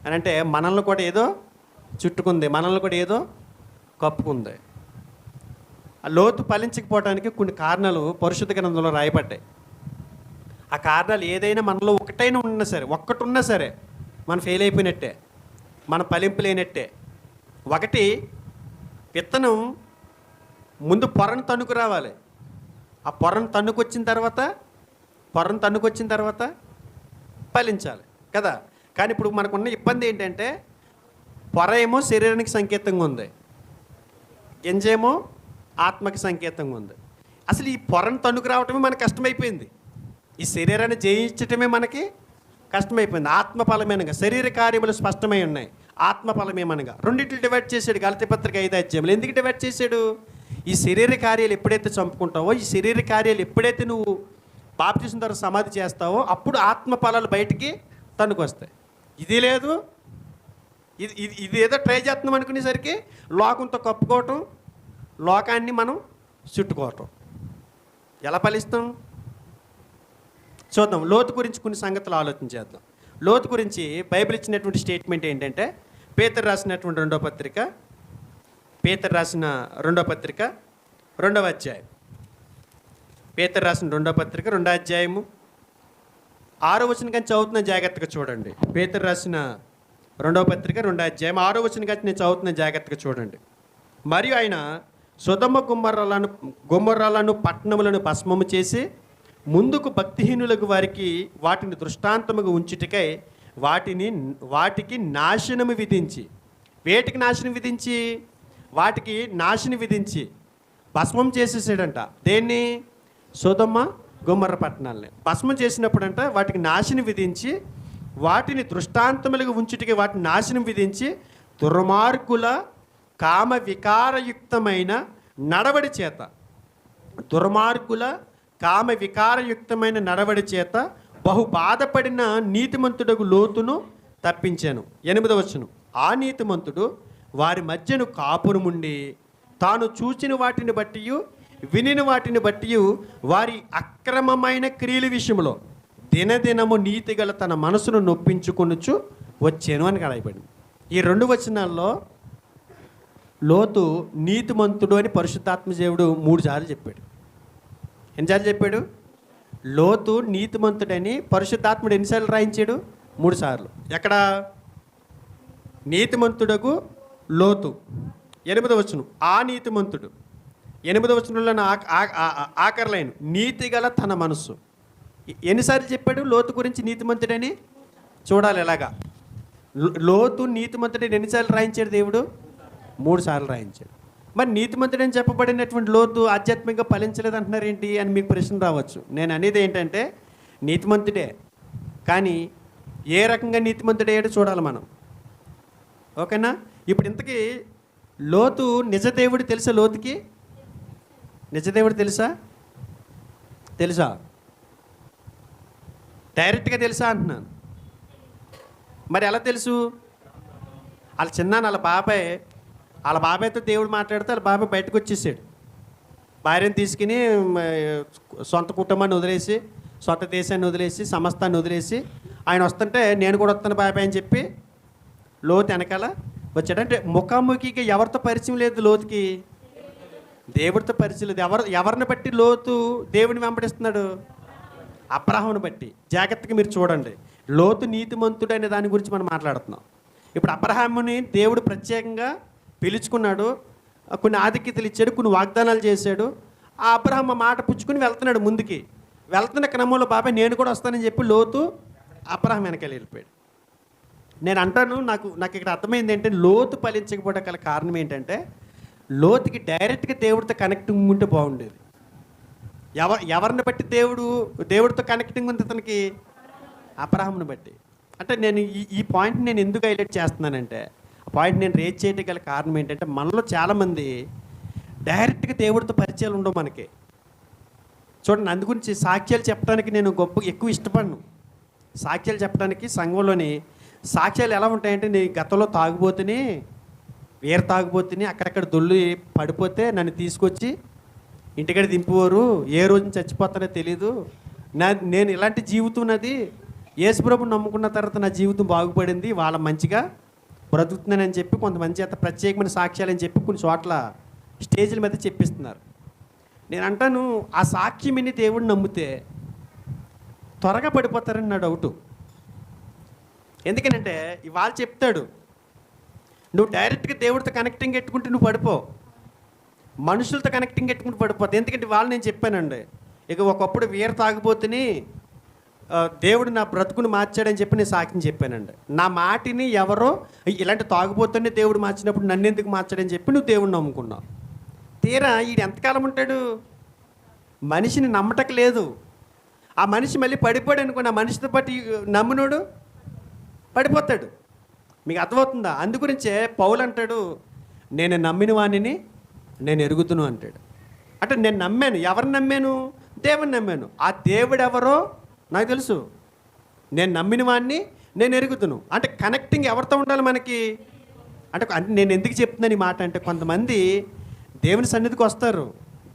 అని అంటే మనల్ని కూడా ఏదో చుట్టుకుంది, మనల్ని కూడా ఏదో కప్పుకుంది. ఆ లోతు ఫలించకపోవడానికి కొన్ని కారణాలు పరిశుద్ధ గ్రంథంలో రాయబడ్డాయి. ఆ కారణాలు ఏదైనా మనలో ఒక్కటి ఉన్నా సరే మనం ఫెయిల్ అయిపోయినట్టే, మన ఫలింపు లేనట్టే. ఒకటి, విత్తనం ముందు పొరను తన్నుకు రావాలి. ఆ పొరను తన్నుకొచ్చిన తర్వాత ఫలించాలి కదా. కానీ ఇప్పుడు మనకున్న ఇబ్బంది ఏంటంటే పొర ఏమో శరీరానికి సంకేతంగా ఉంది, గింజేమో ఆత్మకి సంకేతంగా ఉంది. అసలు ఈ పొరను తన్నుకు రావటమే మనకు కష్టమైపోయింది. ఈ శరీరాన్ని జయించటమే మనకి కష్టమైపోయింది. ఆత్మఫలమేనగా శరీర కార్యములు స్పష్టమై ఉన్నాయి, ఆత్మఫలమేమనగా రెండింటిని డివైడ్ చేశాడు గలతీ పత్రిక 5 అధ్యాయములు. ఎందుకు డివైడ్ చేశాడు? ఈ శరీర కార్యాలు ఎప్పుడైతే చంపుకుంటావో, ఈ శరీర కార్యాలు ఎప్పుడైతే నువ్వు బాప్తిసం ద్వారా సమాధి చేస్తావో, అప్పుడు ఆత్మఫలాలు బయటికి తన్నుకొస్తాయి. ఇది లేదు, ఇది ఏదో ట్రై చేస్తున్నాం అనుకునేసరికి లోకంతో కప్పుకోవటం, లోకాన్ని మనం చుట్టుకోవటం. ఎలా ఫలిస్తాం? చూద్దాం. లోతు గురించి కొన్ని సంగతులు ఆలోచన చేద్దాం. లోతు గురించి బైబిల్ ఇచ్చినటువంటి స్టేట్మెంట్ ఏంటంటే, పేతురు రాసిన రెండో పత్రిక 2వ అధ్యాయం. పేతురు రాసిన 2వ పత్రిక 2వ అధ్యాయము 6వ వచనం కానీ చదువుతున్న జాగ్రత్తగా చూడండి. పేతురు రాసిన 2వ పత్రిక 2వ అధ్యాయం 6వ వచనం కానీ నేను చదువుతున్న జాగ్రత్తగా చూడండి. మరియు ఆయన సొదొమ గుమ్మొర్రాలను పట్టణములను భస్మము చేసి ముందుకు భక్తిహీనులకు వారికి వాటిని దృష్టాంతముగా ఉంచుటకై వాటికి నాశనము విధించి, వేటికి నాశనం విధించి? వాటికి నాశనం విధించి భస్మం చేసేసాడంట. దేన్ని? సొదొమ గొమొర్రా పట్టణాలని భస్మం చేసినప్పుడంట వాటికి నాశనం విధించి, వాటిని దృష్టాంతములుగా ఉంచుటకి వాటిని నాశనం విధించి, దుర్మార్గుల కామ వికారయుక్తమైన నడవడి చేత బహు బాధపడిన నీతిమంతుడకు లోతును తప్పించాను. 8వ వచనం. ఆ నీతిమంతుడు వారి మధ్యను కాపురముండి తాను చూచిన వాటిని బట్టి వినిన వాటిని బట్టి వారి అక్రమమైన క్రియల విషయంలో దినదినము నీతిగల తన మనసును నొప్పించుకొనుచు వచ్చాను అని రాయబడింది. ఈ 2 వచనాల్లో లోతు నీతిమంతుడు అని పరిశుద్ధాత్మ దేవుడు 3 సార్లు చెప్పాడు. ఎన్నిసార్లు చెప్పాడు? లోతు నీతిమంతుడని పరిశుద్ధాత్ముడు ఎన్నిసార్లు రాయించాడు? 3 సార్లు. ఎక్కడ? నీతిమంతుడకు లోతు. 8వ వచనం. ఆ నీతిమంతుడు. 8వ వచనంలో ఆఖరి లైన్ నీతిగల తన మనస్సు. ఎన్నిసార్లు చెప్పాడు లోతు గురించి నీతిమంతుడని? చూడాలి ఎలాగా. లోతు నీతిమంతుడని ఎన్నిసార్లు రాయించాడు దేవుడు? 3 సార్లు రాయించాడు. మరి నీతిమంతుడని చెప్పబడినటువంటి లోతు ఆధ్యాత్మికంగా ఫలించలేదు అంటున్నారు ఏంటి అని మీకు ప్రశ్న రావచ్చు. నేను అనేది ఏంటంటే నీతిమంతుడే, కానీ ఏ రకంగా నీతిమంతుడయ్యాడో చూడాలి మనం. ఓకేనా? ఇప్పుడు ఇంతకీ లోతు నిజదేవుడు తెలుసా? లోతుకి నిజదేవుడు తెలుసా? డైరెక్ట్గా తెలుసా అంటున్నాను. మరి ఎలా తెలుసు? వాళ్ళ బాబాయ్తో దేవుడు మాట్లాడితే వాళ్ళ బాబాయ్ బయటకు వచ్చేసాడు. భార్యను తీసుకుని సొంత కుటుంబాన్ని వదిలేసి, సొంత దేశాన్ని వదిలేసి, సమస్తాన్ని వదిలేసి ఆయన వస్తుంటే నేను కూడా వస్తాను బాబాయ్ అని చెప్పి లోతు వెనకాల వచ్చాడు. అంటే ముఖాముఖిగా ఎవరితో పరిచయం లేదు లోతుకి, దేవుడితో పరిచయం లేదు. ఎవరిని బట్టి లోతు దేవుని వెంబడిస్తున్నాడు? అబ్రాహామును బట్టి. జాగ్రత్తగా మీరు చూడండి, లోతు నీతిమంతుడు అనే దాని గురించి మనం మాట్లాడుతున్నాం. ఇప్పుడు అబ్రాహాముని దేవుడు ప్రత్యేకంగా పిలుచుకున్నాడు, కొన్ని ఆధిక్యతలు ఇచ్చాడు, కొన్ని వాగ్దానాలు చేశాడు. ఆ అబ్రాహాం మాట పుచ్చుకుని వెళ్తున్నాడు ముందుకి. వెళ్తున్న క్రమంలో బాబాయ్ నేను కూడా వస్తానని చెప్పి లోతు అబ్రాహాం వెనకాల వెళ్ళిపోయాడు. నేను అంటాను, నాకు ఇక్కడ అర్థమైంది ఏంటంటే లోతు ఫలించకపోవడం గల కారణం ఏంటంటే లోతుకి డైరెక్ట్గా దేవుడితో కనెక్టింగ్ ఉంటే బాగుండేది. ఎవరిని బట్టి దేవుడితో కనెక్టింగ్ ఉంది అతనికి? అబ్రాహాముని బట్టి. అంటే నేను ఈ పాయింట్ నేను ఎందుకు హైలైట్ చేస్తున్నానంటే, ఆ పాయింట్ నేను రేజ్ చేయడం గల కారణం ఏంటంటే మనలో చాలామంది డైరెక్ట్గా దేవుడితో పరిచయాలు ఉండవు మనకి. చూడండి, అందు గురించి సాక్ష్యాలు చెప్పడానికి నేను ఎక్కువ ఇష్టపడను. సాక్ష్యాలు చెప్పడానికి సంఘంలోని సాక్ష్యాలు ఎలా ఉంటాయంటే, నీ గతంలో తాగుబోతుని వేరు తాగుబోతుని అక్కడక్కడ దొల్లు పడిపోతే నన్ను తీసుకొచ్చి ఇంటికాడ దింపేవారు, ఏ రోజున చచ్చిపోతానో తెలీదు, నేను ఇలాంటి జీవితం నాది, యేసుప్రభుని నమ్ముకున్న తర్వాత నా జీవితం బాగుపడింది, వాళ్ళ మంచిగా బ్రతుకుతున్నానని చెప్పి కొంతమంది చేత ప్రత్యేకమైన సాక్ష్యాలని చెప్పి కొన్ని చోట్ల స్టేజ్ల మీద చెప్పిస్తున్నారు. నేను అంటాను, ఆ సాక్ష్యం విని దేవుడిని నమ్మితే త్వరగా పడిపోతారని నా డౌటు. ఎందుకనంటే ఇవాళ చెప్తాడు, నువ్వు డైరెక్ట్గా దేవుడితో కనెక్టింగ్ పెట్టుకుంటే నువ్వు పడిపో, మనుషులతో కనెక్టింగ్ పెట్టుకుంటూ పడిపోతుంది. ఎందుకంటే వాళ్ళు నేను చెప్పానండి, ఇక ఒకప్పుడు వీర తాగిపోతుని దేవుడు నా బ్రతుకుని మార్చాడని చెప్పి నేను సాక్ష్యం చెప్పానండి. నా మాటిని ఎవరో ఇలాంటి తాగుబోతునే దేవుడు మార్చినప్పుడు నన్ను ఎందుకు మార్చాడని చెప్పి నువ్వు దేవుడిని నమ్ముకున్నావు. తీరా ఈడు ఎంతకాలం ఉంటాడు? మనిషిని నమ్మటం లేదు. ఆ మనిషి మళ్ళీ పడిపోయాడు అనుకో, ఆ మనిషితో పాటు నమ్మునోడు పడిపోతాడు. మీకు అర్థమవుతుందా? అందుగురించే పౌలు అంటాడు, నేను నమ్మిన వాణిని నేను ఎరుగుతును అంటాడు. అంటే నేను నమ్మాను, ఎవరిని నమ్మాను? దేవుని నమ్మాను. ఆ దేవుడు ఎవరో నాకు తెలుసు, నేను నమ్మిన వాడిని నేను ఎరుగుతును. అంటే కనెక్టింగ్ ఎవరితో ఉండాలి మనకి? అంటే నేను ఎందుకు చెప్తున్నాను ఈ మాట అంటే, కొంతమంది దేవుని సన్నిధికి వస్తారు,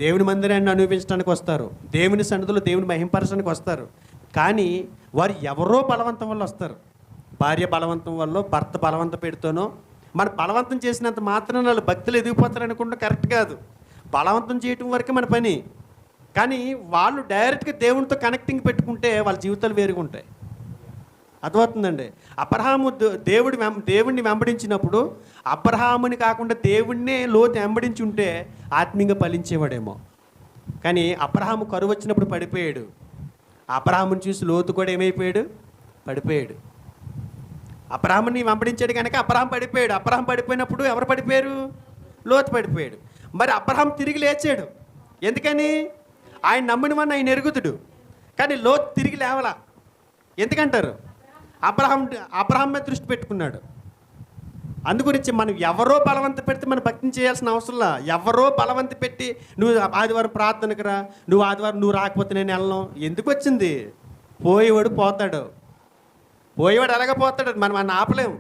దేవుని మందిరాన్ని అనుభవించడానికి వస్తారు, దేవుని సన్నిధిలో దేవుని మహింపరచడానికి వస్తారు. కానీ వారు ఎవరో బలవంతం వల్ల వస్తారు. భార్య బలవంతం వల్ల, భర్త బలవంత పెడుతూనో, మన బలవంతం చేసినంత మాత్రం వాళ్ళు భక్తులు ఎదిగిపోతారు అనుకుంటే కరెక్ట్ కాదు. బలవంతం చేయటం వరకే మన పని. కానీ వాళ్ళు డైరెక్ట్గా దేవునితో కనెక్టింగ్ పెట్టుకుంటే వాళ్ళ జీవితాలు వేరుగా ఉంటాయి. అర్థమవుతుందండి? అబ్రహాము దేవుడిని వెంబడించినప్పుడు అబ్రహాముని కాకుండా దేవుడినే లోతు వెంబడించి ఉంటే ఆత్మీయంగా ఫలించేవాడేమో. కానీ అబ్రహాము కరువు వచ్చినప్పుడు పడిపోయాడు. అబ్రహాముని చూసి లోతు కూడా ఏమైపోయాడు? పడిపోయాడు. అబ్రహాముని వెంబడించాడు కనుక అబ్రహాం పడిపోయాడు. అబ్రహాం పడిపోయినప్పుడు ఎవరు పడిపోయారు? లోతు పడిపోయాడు. మరి అబ్రహాం తిరిగి లేచాడు. ఎందుకని? ఆయన నమ్మినవన్నీ ఆయన ఎరుగుతుడు. కానీ లోతు తిరిగి లేవలా. ఎందుకంటారు? అబ్రహాం మీద దృష్టి పెట్టుకున్నాడు. అందుగురించి మనం ఎవరో బలవంత పెడితే మనం భక్తిని చేయాల్సిన అవసరంలా. ఎవరో బలవంత పెట్టి నువ్వు ఆదివారం ప్రార్థనకు రా, నువ్వు ఆదివారం నువ్వు రాకపోతే నేను వెళ్ళను, ఎందుకు వచ్చింది? పోయేవాడు పోతాడు. పోయేవాడు ఎలాగ పోతాడు? మనం ఆపలేము.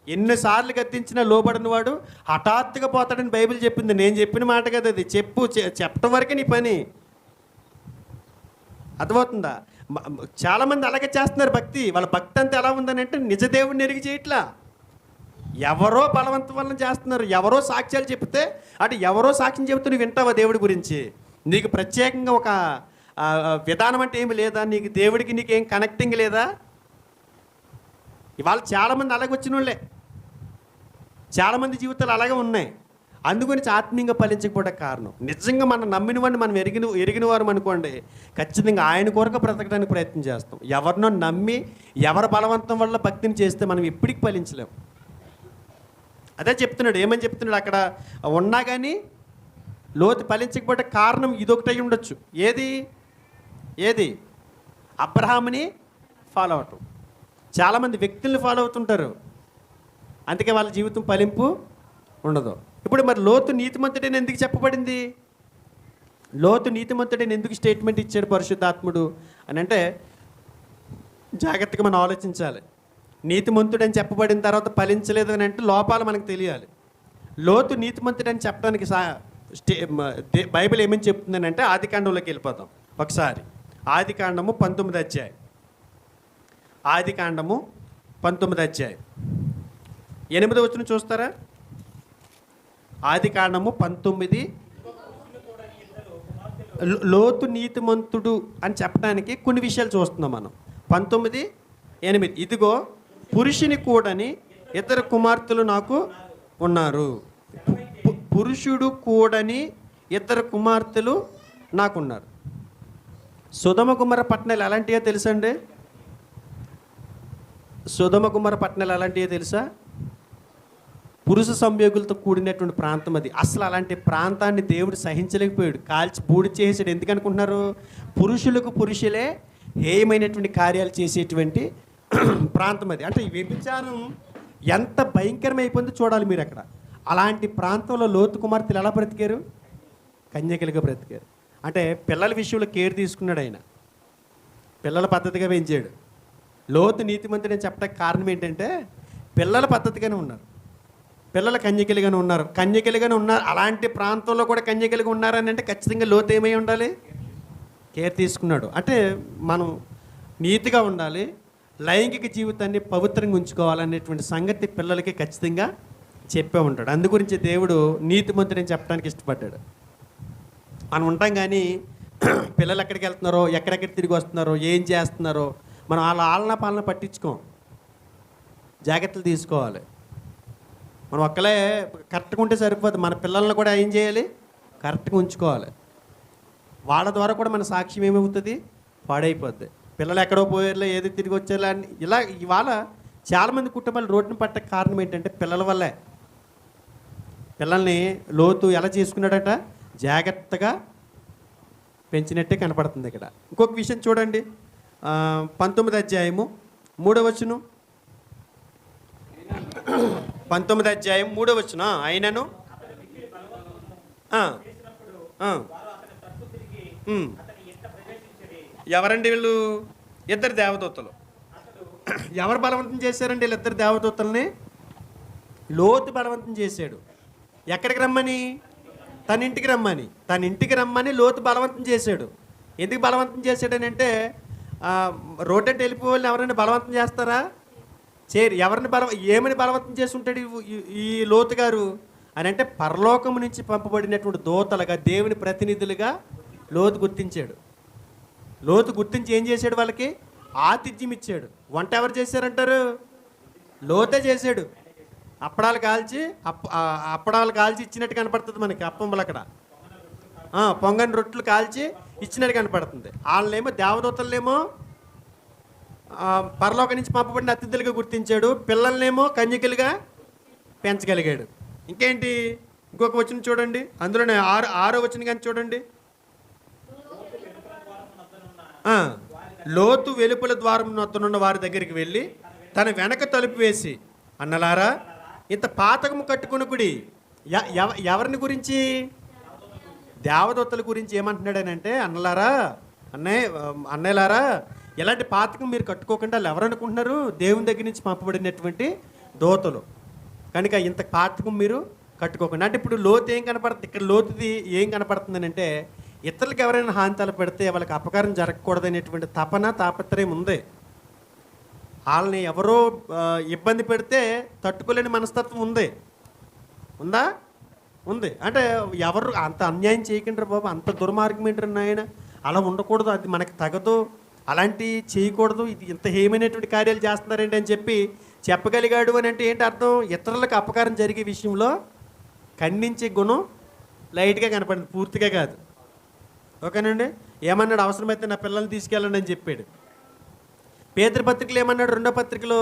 ఎన్నిసార్లు గద్దించినా లోబడిన వాడు హఠాత్తుగా పోతాడని బైబిల్ చెప్పింది. నేను చెప్పిన మాట కదా అది. చెప్పటం వరకే నీ పని. అర్థమవుతుందా? చాలామంది అలాగే చేస్తున్నారు భక్తి. వాళ్ళ భక్తి అంతా ఎలా ఉందని అంటే నిజ దేవుడిని ఎరిగి చేయట్లా. ఎవరో బలవంతం వల్ల చేస్తున్నారు. ఎవరో సాక్ష్యాలు చెప్తే అంటే ఎవరో సాక్ష్యం చెబుతూ నువ్వు వింటావా దేవుడి గురించి? నీకు ప్రత్యేకంగా ఒక విధానం అంటే ఏమి లేదా? నీకు దేవుడికి నీకేం కనెక్టింగ్ లేదా? ఇవాళ చాలామంది అలాగే వచ్చిన వాళ్ళే, చాలామంది జీవితాలు అలాగే ఉన్నాయి. అందుగురించి ఆత్మీయంగా ఫలించకపోవడానికి కారణం, నిజంగా మనం నమ్మిన వాడిని మనం ఎరిగిన వారు అనుకోండి, ఖచ్చితంగా ఆయన కొరకు బ్రతకడానికి ప్రయత్నం చేస్తాం. ఎవరినో నమ్మి ఎవరి బలవంతం వల్ల భక్తిని చేస్తే మనం ఎప్పటికి ఫలించలేం. అదే చెప్తున్నాడు. ఏమని చెప్తున్నాడు అక్కడ? ఉన్నా కానీ లోతు ఫలించకపోవడానికి కారణం ఇదొకటి అయి ఉండొచ్చు. ఏది? అబ్రహాముని ఫాలో అవటం. చాలామంది వ్యక్తుల్ని ఫాలో అవుతుంటారు, అందుకే వాళ్ళ జీవితం ఫలింపు ఉండదు. ఇప్పుడు మరి లోతు నీతిమంతుడని ఎందుకు చెప్పబడింది? లోతు నీతిమంతుడని ఎందుకు స్టేట్మెంట్ ఇచ్చాడు పరిశుద్ధాత్ముడు అని అంటే, జాగ్రత్తగా మనం ఆలోచించాలి. నీతిమంతుడని చెప్పబడిన తర్వాత ఫలించలేదు అని అంటే లోపాలు మనకు తెలియాలి. లోతు నీతిమంతుడని చెప్పడానికి బైబిల్ ఏమని చెప్తుందని అంటే, ఆదికాండంలోకి వెళ్ళిపోతాం ఒకసారి. ఆదికాండము 19వ అధ్యాయం. ఆది కాండము 19 అధ్యాయం 8 వచనం చూస్తారా? ఆది కాండము 19. లోతు నీతిమంతుడు అని చెప్పడానికి కొన్ని విషయాలు చూస్తున్నాం మనం. 19:8 ఇదిగో పురుషుని కూడని ఇతర కుమార్తెలు నాకు ఉన్నారు. పురుషుడు కూడని ఇతర కుమార్తెలు నాకున్నారు. సొదొమ గుమ్మర పట్టణాలు ఎలాంటివో తెలుసండి? సొదొమ గుమ్మర పట్టణాలు ఎలాంటివో తెలుసా? పురుష సంయోగులతో కూడినటువంటి ప్రాంతం అది. అసలు అలాంటి ప్రాంతాన్ని దేవుడు సహించలేకపోయాడు, కాల్చి బూడి చేసాడు. ఎందుకనుకుంటున్నారు? పురుషులకు పురుషులే హేయమైనటువంటి కార్యాలు చేసేటువంటి ప్రాంతం అది. అంటే ఈ వ్యభిచారం ఎంత భయంకరమైపోయిందో చూడాలి మీరు అక్కడ. అలాంటి ప్రాంతంలో లోతు కుమార్తెలు ఎలా బ్రతికారు? కన్యకలుగా బ్రతికారు. అంటే పిల్లల విషయంలో కేర్ తీసుకున్నాడు ఆయన, పిల్లల పద్ధతిగా పెంచాడు. లోతు నీతిమంతుడు అని చెప్పడానికి కారణం ఏంటంటే పిల్లల పద్ధతిగానే ఉన్నారు, పిల్లల కన్యకలుగానే ఉన్నారు, కన్యకలుగానే ఉన్నారు. అలాంటి ప్రాంతంలో కూడా కన్యకలుగా ఉన్నారని అంటే ఖచ్చితంగా లోతు ఏమై ఉండాలి? కేర్ తీసుకున్నాడు. అంటే మనం నీతిగా ఉండాలి, లైంగిక జీవితాన్ని పవిత్రంగా ఉంచుకోవాలనేటువంటి సంగతి పిల్లలకి ఖచ్చితంగా చెప్పే ఉంటాడు. అందుగురించి దేవుడు నీతిమంతుడని చెప్పడానికి ఇష్టపడ్డాడు. మనం ఉంటాం కానీ పిల్లలు ఎక్కడికి వెళ్తున్నారో, ఎక్కడెక్కడ తిరిగి వస్తున్నారో, ఏం చేస్తున్నారో మనం వాళ్ళ ఆలన పాలన పట్టించుకోం. జాగ్రత్తలు తీసుకోవాలి. మనం ఒక్కలే కరెక్ట్గా ఉంటే సరిపోదు, మన పిల్లల్ని కూడా ఏం చేయాలి? కరెక్ట్గా ఉంచుకోవాలి. వాళ్ళ ద్వారా కూడా మన సాక్ష్యం ఏమవుతుంది? పాడైపోద్ది. పిల్లలు ఎక్కడో పోయారులే, ఏది తిరిగి వచ్చేలా అని ఇలా ఇవాళ చాలామంది కుటుంబాలు రోడ్డున పట్టే కారణం ఏంటంటే పిల్లల వల్లే. పిల్లల్ని లోతు ఎలా చేసుకున్నాడట? జాగ్రత్తగా పెంచినట్టే కనపడుతుంది ఇక్కడ. ఇంకొక విషయం చూడండి, 19 అధ్యాయము 3వ వచనం. 19 అధ్యాయం 3వ వచనం. అయినను ఎవరండి వీళ్ళు? ఇద్దరు దేవదూతలు. ఎవరు బలవంతం చేశారండి వీళ్ళిద్దరు దేవదూతల్ని? లోతు బలవంతం చేశాడు. ఎక్కడికి రమ్మని? తన ఇంటికి రమ్మని. తన ఇంటికి రమ్మని లోతు బలవంతం చేశాడు. ఎందుకు బలవంతం చేశాడని అంటే రోడ్డు అంటే వెళ్ళిపోవాలని ఎవరైనా బలవంతం చేస్తారా? ఎవరిని ఏమని బలవంతం చేసి ఉంటాడు ఈ లోతు గారు అని అంటే పరలోకం నుంచి పంపబడినటువంటి దూతలుగా, దేవుని ప్రతినిధులుగా లోతు గుర్తించాడు. లోతు గుర్తించి ఏం చేశాడు? వాళ్ళకి ఆతిథ్యం ఇచ్చాడు. వంట ఎవరు చేశారంటారు? లోతే చేశాడు. అప్పడాలు కాల్చి ఇచ్చినట్టు కనపడుతుంది మనకి. అప్పంబులు అక్కడ పొంగని రొట్టెలు కాల్చి ఇచ్చినట్టు కనపడుతుంది. వాళ్ళేమో దేవదూతలనేమో పరలోకం నుంచి పంపబడిన అతిథులుగా గుర్తించాడు, పిల్లల్నేమో కన్యకలుగా పెంచగలిగాడు. ఇంకేంటి? ఇంకొక వచనం చూడండి, అందులోనే 6వ వచనం కానీ చూడండి. లోతు వెలుపల ద్వారం వద్దనున్న వారి దగ్గరికి వెళ్ళి తన వెనక తలుపు వేసి, అన్నలారా ఇంత పాతకము కట్టుకొనుకుడి. ఎవరిని గురించి? దేవదూతల గురించి ఏమంటున్నాడనంటే, అన్నలారా, అన్నయ్యలారా, ఇలాంటి పాతకం మీరు కట్టుకోకుండా వాళ్ళు ఎవరు అనుకుంటున్నారు? దేవుని దగ్గర నుంచి పంపబడినటువంటి దూతలు. కనుక ఇంత పాతకం మీరు కట్టుకోకుండా. అంటే ఇప్పుడు లోతు ఏం కనపడుతుంది ఇక్కడ? లోతుది ఏం కనపడుతుందని అంటే ఇతరులకు ఎవరైనా హాని తలపెడితే వాళ్ళకి అపకారం జరగకూడదనేటువంటి తాపత్రయం ఉంది. వాళ్ళని ఎవరో ఇబ్బంది పెడితే తట్టుకోలేని మనస్తత్వం ఉంది. ఉందా? ఉంది. అంటే ఎవరు అంత అన్యాయం చేయకుండా బాబు, అంత దుర్మార్గం ఏంటన్నా ఆయన, అలా ఉండకూడదు, అది మనకి తగదు, అలాంటి చేయకూడదు, ఇది ఇంత హేయమైనటువంటి కార్యాలు చేస్తున్నారండి అని చెప్పగలిగాడు అని అంటే ఏంటి అర్థం? ఇతరులకు అపకారం జరిగే విషయంలో ఖండించే గుణం లైట్గా కనపడింది, పూర్తిగా కాదు. ఓకేనండి. ఏమన్నాడు? అవసరమైతే నా పిల్లల్ని తీసుకెళ్ళండి అని చెప్పాడు. పేతురు పత్రికలు ఏమన్నాడు? 2వ పత్రికలో,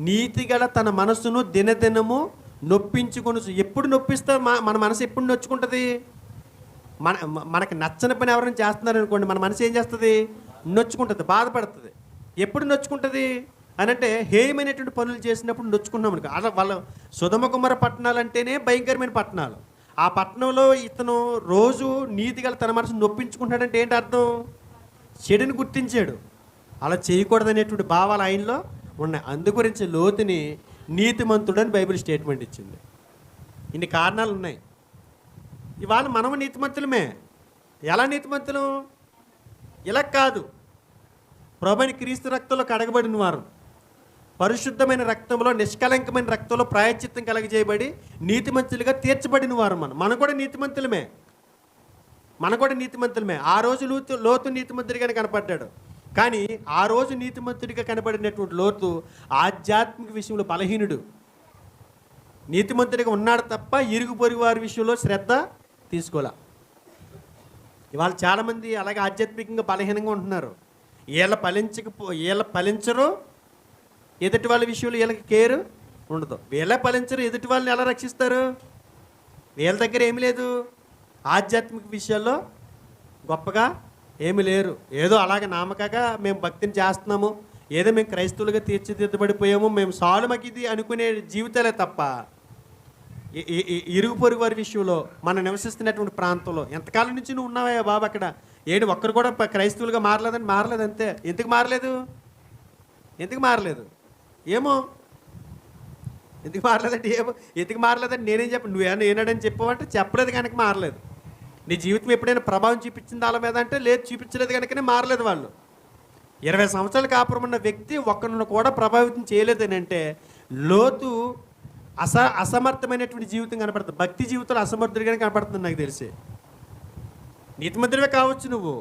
నీతిగల తన మనసును దినదినము నొప్పించుకొని. ఎప్పుడు నొప్పిస్తా? మన మనసు ఎప్పుడు నొచ్చుకుంటుంది? మనకు నచ్చని పని ఎవరైనా చేస్తున్నారనుకోండి, మన మనసు ఏం చేస్తుంది? నొచ్చుకుంటుంది, బాధపడుతుంది. ఎప్పుడు నొచ్చుకుంటుంది అని అంటే హేయమైనటువంటి పనులు చేసినప్పుడు నొచ్చుకుంటున్నాం అనుకో. అలా వాళ్ళ సొదొమ గుమ్మర పట్టణాలు అంటేనే భయంకరమైన పట్టణాలు. ఆ పట్టణంలో ఇతను రోజు నీతిగల తన మనసు నొప్పించుకుంటాడంటే ఏంటి అర్థం? చెడుని గుర్తించాడు. అలా చేయకూడదనేటువంటి భావాలు ఆయనలో ఉన్నాయి. అందుగురించి లోతుని నీతిమంతుడని బైబిల్ స్టేట్మెంట్ ఇచ్చింది. ఇన్ని కారణాలు ఉన్నాయి. ఇవాళ మనము నీతిమంతులమే. ఎలా నీతిమంతులు? ఇలా కాదు, ప్రభుని క్రీస్తు రక్తంలో కడగబడిన వారు, పరిశుద్ధమైన రక్తంలో, నిష్కలంకమైన రక్తంలో ప్రాయశ్చిత్తం కలగజేయబడి నీతిమంతులుగా తీర్చబడిన వారు. మనం కూడా నీతిమంతులమే. ఆ రోజు లోతు నీతిమంతుడిగానే కనపడ్డాడు. కానీ ఆ రోజు నీతిమంతుడిగా కనపడినటువంటి లోతు ఆధ్యాత్మిక విషయంలో బలహీనుడు. నీతిమంతుడిగా ఉన్నాడు తప్ప ఇరుగు పొరుగు వారి విషయంలో శ్రద్ధ తీసుకోలే. ఇవాళ చాలామంది అలాగే ఆధ్యాత్మికంగా బలహీనంగా ఉంటున్నారు. వీళ్ళ ఫలించరు, ఎదుటి వాళ్ళ విషయంలో వీళ్ళకి కేరు ఉండదు. వీళ్ళే ఫలించరు, ఎదుటి వాళ్ళని ఎలా రక్షిస్తారు? వీళ్ళ దగ్గర ఏమి లేదు, ఆధ్యాత్మిక విషయాల్లో గొప్పగా ఏమి లేరు. ఏదో అలాగే నామకగా మేము భక్తిని చేస్తున్నాము, ఏదో మేము క్రైస్తవులుగా తీర్చిదిద్దబడిపోయాము, మేము సాలుమకి ఇది అనుకునే జీవితాలే తప్ప ఇరుగు పొరుగు వారి విషయంలో మనం నివసిస్తున్నటువంటి ప్రాంతంలో ఎంతకాలం నుంచి నువ్వు ఉన్నావా బాబు అక్కడ? ఏడు ఒక్కరు కూడా క్రైస్తవులుగా మారలేదు అంతే. ఎందుకు మారలేదు? ఏమో ఎందుకు మారలేదంటే నేనేం చెప్పను. నువ్వేమన్నా ఏనాడని చెప్పావంటే చెప్పలేదు కనుక మారలేదు. నీ జీవితం ఎప్పుడైనా ప్రభావం చూపించింది వాళ్ళ మీద అంటే లేదు, చూపించలేదు కనుకనే మారలేదు. వాళ్ళు 20 సంవత్సరాలు కాపురం ఉన్న వ్యక్తి ఒక్కరిని కూడా ప్రభావితం చేయలేదని అంటే లోతు అసమర్థమైనటువంటి జీవితం కనపడుతుంది. భక్తి జీవితంలో అసమర్థుడిగానే కనపడుతుంది నాకు తెలిసి. నీతిమంతుడివే కావచ్చు నువ్వు,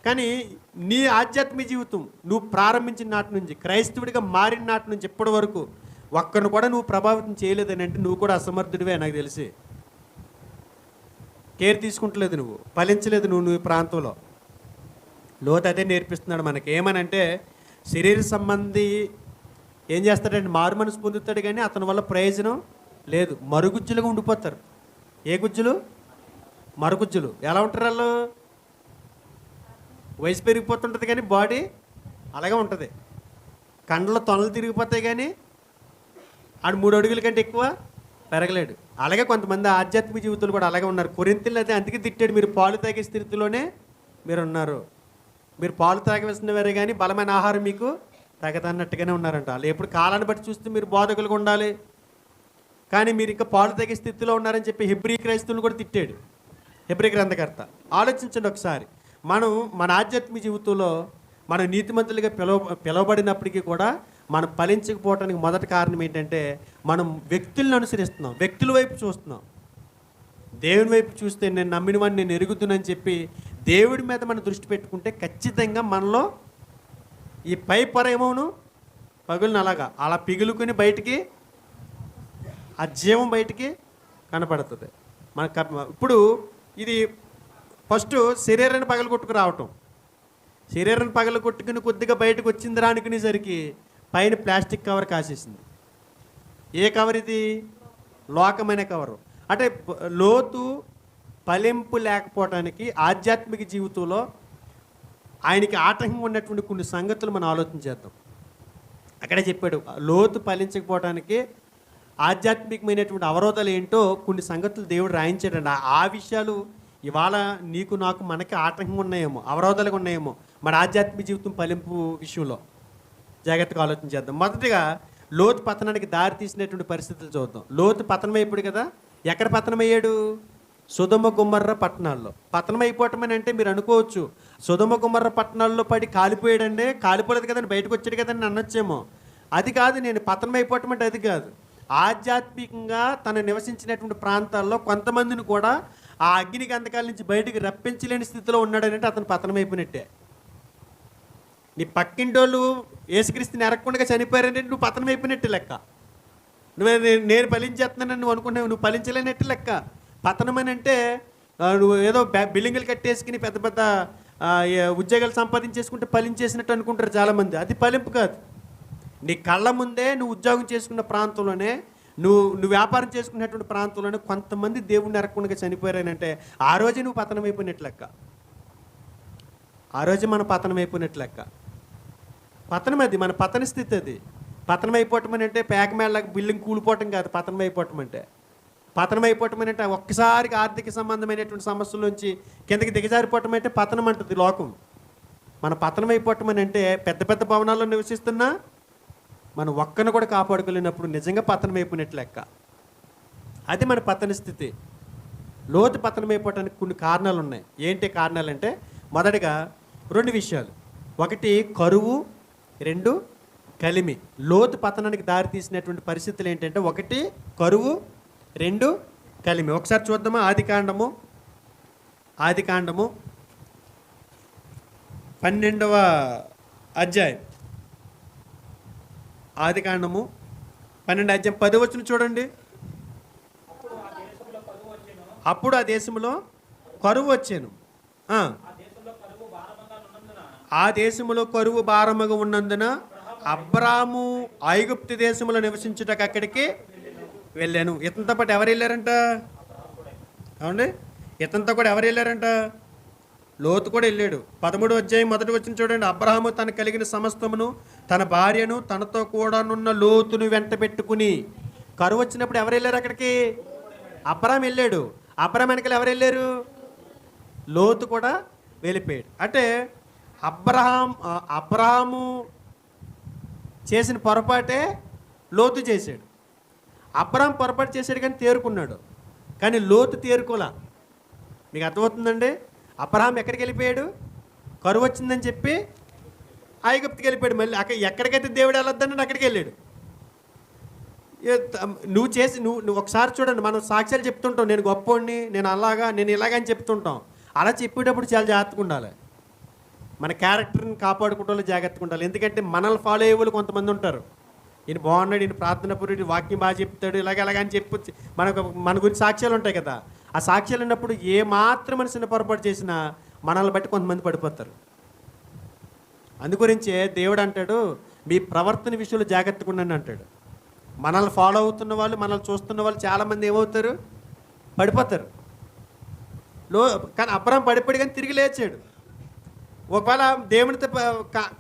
కానీ నీ ఆధ్యాత్మిక జీవితం నువ్వు ప్రారంభించిన నాటి నుంచి, క్రైస్తవుడిగా మారిన నాటి నుంచి ఇప్పటి వరకు ఒక్కరిని కూడా నువ్వు ప్రభావితం చేయలేదని అంటే నువ్వు కూడా అసమర్థుడివే నాకు తెలిసి. కేర్ తీసుకుంటలేదు, నువ్వు ఫలించలేదు నువ్వు ఈ ప్రాంతంలో. లోతు అదే నేర్పిస్తున్నాడు మనకి. ఏమనంటే శరీర సంబంధి ఏం చేస్తాడంటే మారు మనసు పొందుతాడు, కానీ అతని వల్ల ప్రయోజనం లేదు. మరుగుజ్జులుగా ఉండిపోతారు. ఏ గుజ్జులు? మరుగుజ్జులు. ఎలా ఉంటారు వాళ్ళు? వయసు పెరిగిపోతుంటుంది కానీ బాడీ అలాగే ఉంటుంది. కండలో తొనలు తిరిగిపోతాయి కానీ ఆడు 3 అడుగుల కంటే ఎక్కువ పెరగలేడు. అలాగే కొంతమంది ఆధ్యాత్మిక జీవితాలు కూడా అలాగే ఉన్నారు. కొరింథీయులు అయితే అందుకే తిట్టాడు, మీరు పాలు తాగే స్థితిలోనే మీరు ఉన్నారు. మీరు పాలు తాగవలసిన వారే కానీ బలమైన ఆహారం మీకు తగదన్నట్టుగానే ఉన్నారంట. వాళ్ళు ఎప్పుడు కాలాన్ని బట్టి చూస్తే మీరు బోధకులుగా ఉండాలి, కానీ మీరు ఇంకా పాలు తాగే స్థితిలో ఉన్నారని చెప్పి హెబ్రీ క్రైస్తవులు కూడా తిట్టాడు హెబ్రీ గ్రంథకర్త. ఆలోచించండి ఒకసారి. మన ఆధ్యాత్మిక జీవితంలో మనం నీతిమంతులుగా పిలువబడినప్పటికీ కూడా మనం ఫలించకపోవటానికి మొదటి కారణం ఏంటంటే మనం వ్యక్తులను అనుసరిస్తున్నాం, వ్యక్తుల వైపు చూస్తున్నాం. దేవుని వైపు చూస్తే నేను నమ్మిన వాడిని నేను ఎరుగుతున్నానని చెప్పి దేవుడి మీద మనం దృష్టి పెట్టుకుంటే ఖచ్చితంగా మనలో ఈ పై పొర ఏమోను పగులుని అలా పిగులుకుని బయటికి ఆ జీవం బయటికి కనపడుతుంది మనకు. ఇప్పుడు ఇది ఫస్ట్ శరీరాన్ని పగలగొట్టుకు రావటం. శరీరాన్ని పగలగొట్టుకుని కొద్దిగా బయటకు వచ్చింది రానుకునేసరికి పైన ప్లాస్టిక్ కవర్ కాసేసింది. ఏ కవర్ ఇది? లోకమైన కవరు. అంటే లోతు ఫలింపు లేకపోవటానికి ఆధ్యాత్మిక జీవితంలో ఆయనకి ఆటంకంగా ఉన్నటువంటి కొన్ని సంగతులు మనం ఆలోచన చేద్దాం. అక్కడే చెప్పాడు, లోతు ఫలించకపోవటానికి ఆధ్యాత్మికమైనటువంటి అవరోధాలు ఏంటో కొన్ని సంగతులు దేవుడు రాయించాడండి. ఆ విషయాలు ఇవాళ నీకు నాకు మనకి ఆటంకంగా ఉన్నాయేమో, అవరోధాలుగా ఉన్నాయేమో మన ఆధ్యాత్మిక జీవితం ఫలింపు విషయంలో. జాగ్రత్తగా ఆలోచన చేద్దాం. మొదటిగా లోతు పతనానికి దారి తీసినటువంటి పరిస్థితులు చూద్దాం. లోతు పతనమైపోయాడు కదా. ఎక్కడ పతనమయ్యాడు? సొదొమ గుమ్మర్ర పట్టణాల్లో. పతనం అయిపోవటం అని అంటే మీరు అనుకోవచ్చు సొదొమ గుమ్మర్ర పట్టణాల్లో పడి కాలిపోయాడండి, కాలిపోలేదు కదండి, బయటకు వచ్చాడు కదండి అనొచ్చేమో. అది కాదు, నేను పతనం అయిపోవటం అంటే అది కాదు. ఆధ్యాత్మికంగా తను నివసించినటువంటి ప్రాంతాల్లో కొంతమందిని కూడా ఆ అగ్ని గంధకాల నుంచి బయటికి రప్పించలేని స్థితిలో ఉన్నాడనంటే అతను పతనం అయిపోయినట్టే. నీ పక్కింటోళ్ళు యేసుక్రీస్తుని ఎరగకుండా చనిపోయారంటే నువ్వు పతనం అయిపోయినట్టు లెక్క. నేను ఫలించేస్తున్నానని నువ్వు అనుకున్నావు, నువ్వు ఫలించలేనట్టు లెక్క. పతనం అని అంటే నువ్వు ఏదో బిల్డింగులు కట్టేసుకుని పెద్ద పెద్ద ఉద్యోగాలు సంపాదించేసుకుంటే ఫలించేసినట్టు అనుకుంటారు చాలామంది. అది ఫలింపు కాదు. నీ కళ్ళ ముందే నువ్వు ఉద్యోగం చేసుకున్న ప్రాంతంలోనే, నువ్వు వ్యాపారం చేసుకున్నటువంటి ప్రాంతంలోనే కొంతమంది దేవుడిని ఎరగకుండా చనిపోయారనంటే ఆ రోజే నువ్వు పతనం అయిపోయినట్లు లెక్క. ఆ రోజే మన పతనం అయిపోయినట్లు లెక్క. పతనం అది మన పతన స్థితి. అది పతనం అయిపోవటం అని అంటే పేకమేళ్ళకి బిల్డింగ్ కూలిపోవటం కాదు. పతనం అయిపోవటం అంటే ఒక్కసారిగా ఆర్థిక సంబంధమైనటువంటి సమస్యల నుంచి కిందకి దిగజారిపోవటం అంటే పతనం అంటుంది లోకం. మన పతనం అయిపోవటం అని అంటే పెద్ద పెద్ద భవనాల్లో నివసిస్తున్నా మనం ఒక్కను కూడా కాపాడుకోలేనప్పుడు నిజంగా పతనం అయిపోయినట్లు లెక్క. అది మన పతన స్థితి. లోతు పతనం అయిపోవటానికి కొన్ని కారణాలు ఉన్నాయి. ఏంటి కారణాలంటే మొదటిగా 2 విషయాలు. ఒకటి కరువు, 2 కలిమి. లోతు పతనానికి దారి తీసినటువంటి పరిస్థితులు ఏంటంటే ఒకటి కరువు, 2 కలిమి. ఒకసారి చూద్దామా? ఆదికాండము 12వ అధ్యాయం. ఆదికాండము 12వ అధ్యాయం 10వ వచనం చూడండి. అప్పుడు ఆ దేశంలో కరువు వచ్చాను. ఆ దేశంలో కరువు భారముగా ఉన్నందున అబ్రాము ఐగుప్తు దేశంలో నివసించుటకు అక్కడికి వెళ్ళాను. ఇతనితో పాటు ఎవరు వెళ్ళారంట? అవునండి, ఇతనితో కూడా ఎవరు వెళ్ళారంట? లోతు కూడా వెళ్ళాడు. 13వ అధ్యాయం 1వ వచనం చూడండి. అబ్రాహాము తనకు కలిగిన సమస్తమును, తన భార్యను, తనతో కూడా నున్న లోతును వెంట పెట్టుకుని. కరువు వచ్చినప్పుడు ఎవరు వెళ్ళారు అక్కడికి? అబ్రాహాం వెళ్ళాడు. అబ్రాహాం వెనకాల ఎవరు వెళ్ళారు? లోతు కూడా వెళ్ళిపోయాడు. అంటే అబ్రాహాము చేసిన పొరపాటే లోతు చేశాడు. అబ్రాహాం పొరపాటు చేశాడు కానీ తేరుకున్నాడు, కానీ లోతు తేరుకోలా. మీకు అర్థమవుతుందండి? అబ్రాహాం ఎక్కడికి వెళ్ళిపోయాడు? కరువు వచ్చిందని చెప్పి ఐగుప్తుకి వెళ్ళిపోయాడు. మళ్ళీ అక్కడ ఎక్కడికైతే దేవుడు వెళ్ళొద్దని అక్కడికి వెళ్ళాడు. నువ్వు ఒకసారి చూడండి, మనం సాక్ష్యాలు చెప్తుంటాం, నేను గొప్పోడిని, నేను ఇలాగని చెప్తుంటాం. అలా చెప్పేటప్పుడు చాలా జాగ్రత్తగా ఉండాలి. మన క్యారెక్టర్ని కాపాడుకుంటూ జాగ్రత్తగా ఉండాలి. ఎందుకంటే మనల్ని ఫాలో అయ్యే వాళ్ళు కొంతమంది ఉంటారు. ఈయన బాగున్నాడు, ఈయన ప్రార్థన పురుడు, వాక్యం బాగా చెప్తాడు, ఇలాగని చెప్పి మన గురించి సాక్ష్యాలు ఉంటాయి కదా. ఆ సాక్ష్యాలు ఉన్నప్పుడు ఏ మాత్రం మనిషిని పొరపాటు చేసినా మనల్ని బట్టి కొంతమంది పడిపోతారు. అందుగురించే దేవుడు అంటాడు, మీ ప్రవర్తన విషయంలో జాగ్రత్తగా ఉండండి అంటాడు. మనల్ని ఫాలో అవుతున్న వాళ్ళు, మనల్ని చూస్తున్న వాళ్ళు చాలామంది ఏమవుతారు? పడిపోతారు. కానీ అబ్రాహాం పడిపోయి కానీ తిరిగి లేచాడు. ఒకవేళ దేవునితో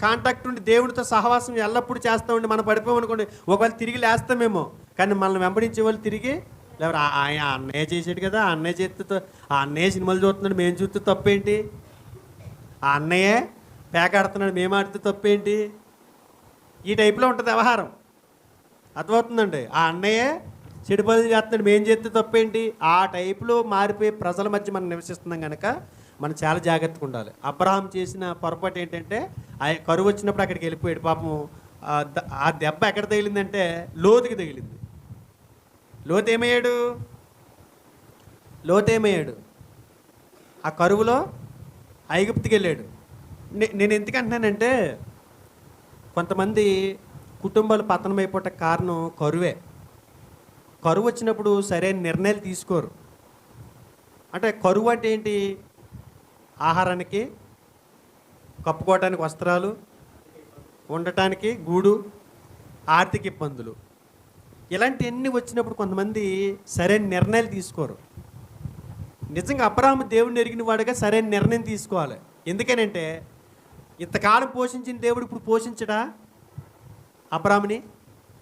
కాంటాక్ట్ ఉండి దేవునితో సహవాసం ఎల్లప్పుడూ చేస్తూ ఉండి మనం పడిపోమనుకోండి, ఒకవేళ తిరిగి లేస్తామేమో, కానీ మనల్ని వెంబడించే వాళ్ళు తిరిగి లేవరు. ఆయన అన్నయ్య చేసాడు కదా, ఆ అన్నయ్య చేస్తే, ఆ అన్నయ్య సినిమాలు చూస్తున్నాడు, మేము చూస్తే తప్పేంటి? ఆ అన్నయ్యే పేకాడుతున్నాడు, మేము ఆడితే తప్పేంటి? ఈ టైప్లో ఉంటుంది వ్యవహారం. అర్థమవుతుందండి? ఆ అన్నయ్యే చెడు పనులు చేస్తున్నాడు, మేము చేస్తే తప్పేంటి? ఆ టైపులో మారిపోయి ప్రజల మధ్య మనం నివసిస్తున్నాం కనుక మనం చాలా జాగ్రత్తగా ఉండాలి. అబ్రహాం చేసిన పొరపాటు ఏంటంటే కరువు వచ్చినప్పుడు అక్కడికి వెళ్ళిపోయాడు. పాపం ఆ దెబ్బ ఎక్కడ తగిలిందంటే లోతుకి తగిలింది. లోతు ఏమయ్యాడు? ఆ కరువులో ఐగుప్తుకి వెళ్ళాడు. నేను ఎందుకంటున్నానంటే కొంతమంది కుటుంబాలు పతనం అయిపోవటానికి కారణం కరువే. కరువు వచ్చినప్పుడు సరైన నిర్ణయాలు తీసుకోరు. అంటే కరువు అంటే ఏంటి? ఆహారానికి, కప్పుకోవటానికి వస్త్రాలు, ఉండటానికి గూడు, ఆర్థిక ఇబ్బందులు, ఇలాంటివన్నీ వచ్చినప్పుడు కొంతమంది సరైన నిర్ణయాలు తీసుకోరు. నిజంగా అబ్రాహాము దేవుడిని ఎరిగిన వాడుగా సరైన నిర్ణయం తీసుకోవాలి. ఎందుకనంటే ఇంతకాలం పోషించిన దేవుడు ఇప్పుడు పోషించడా అబ్రాహాముని?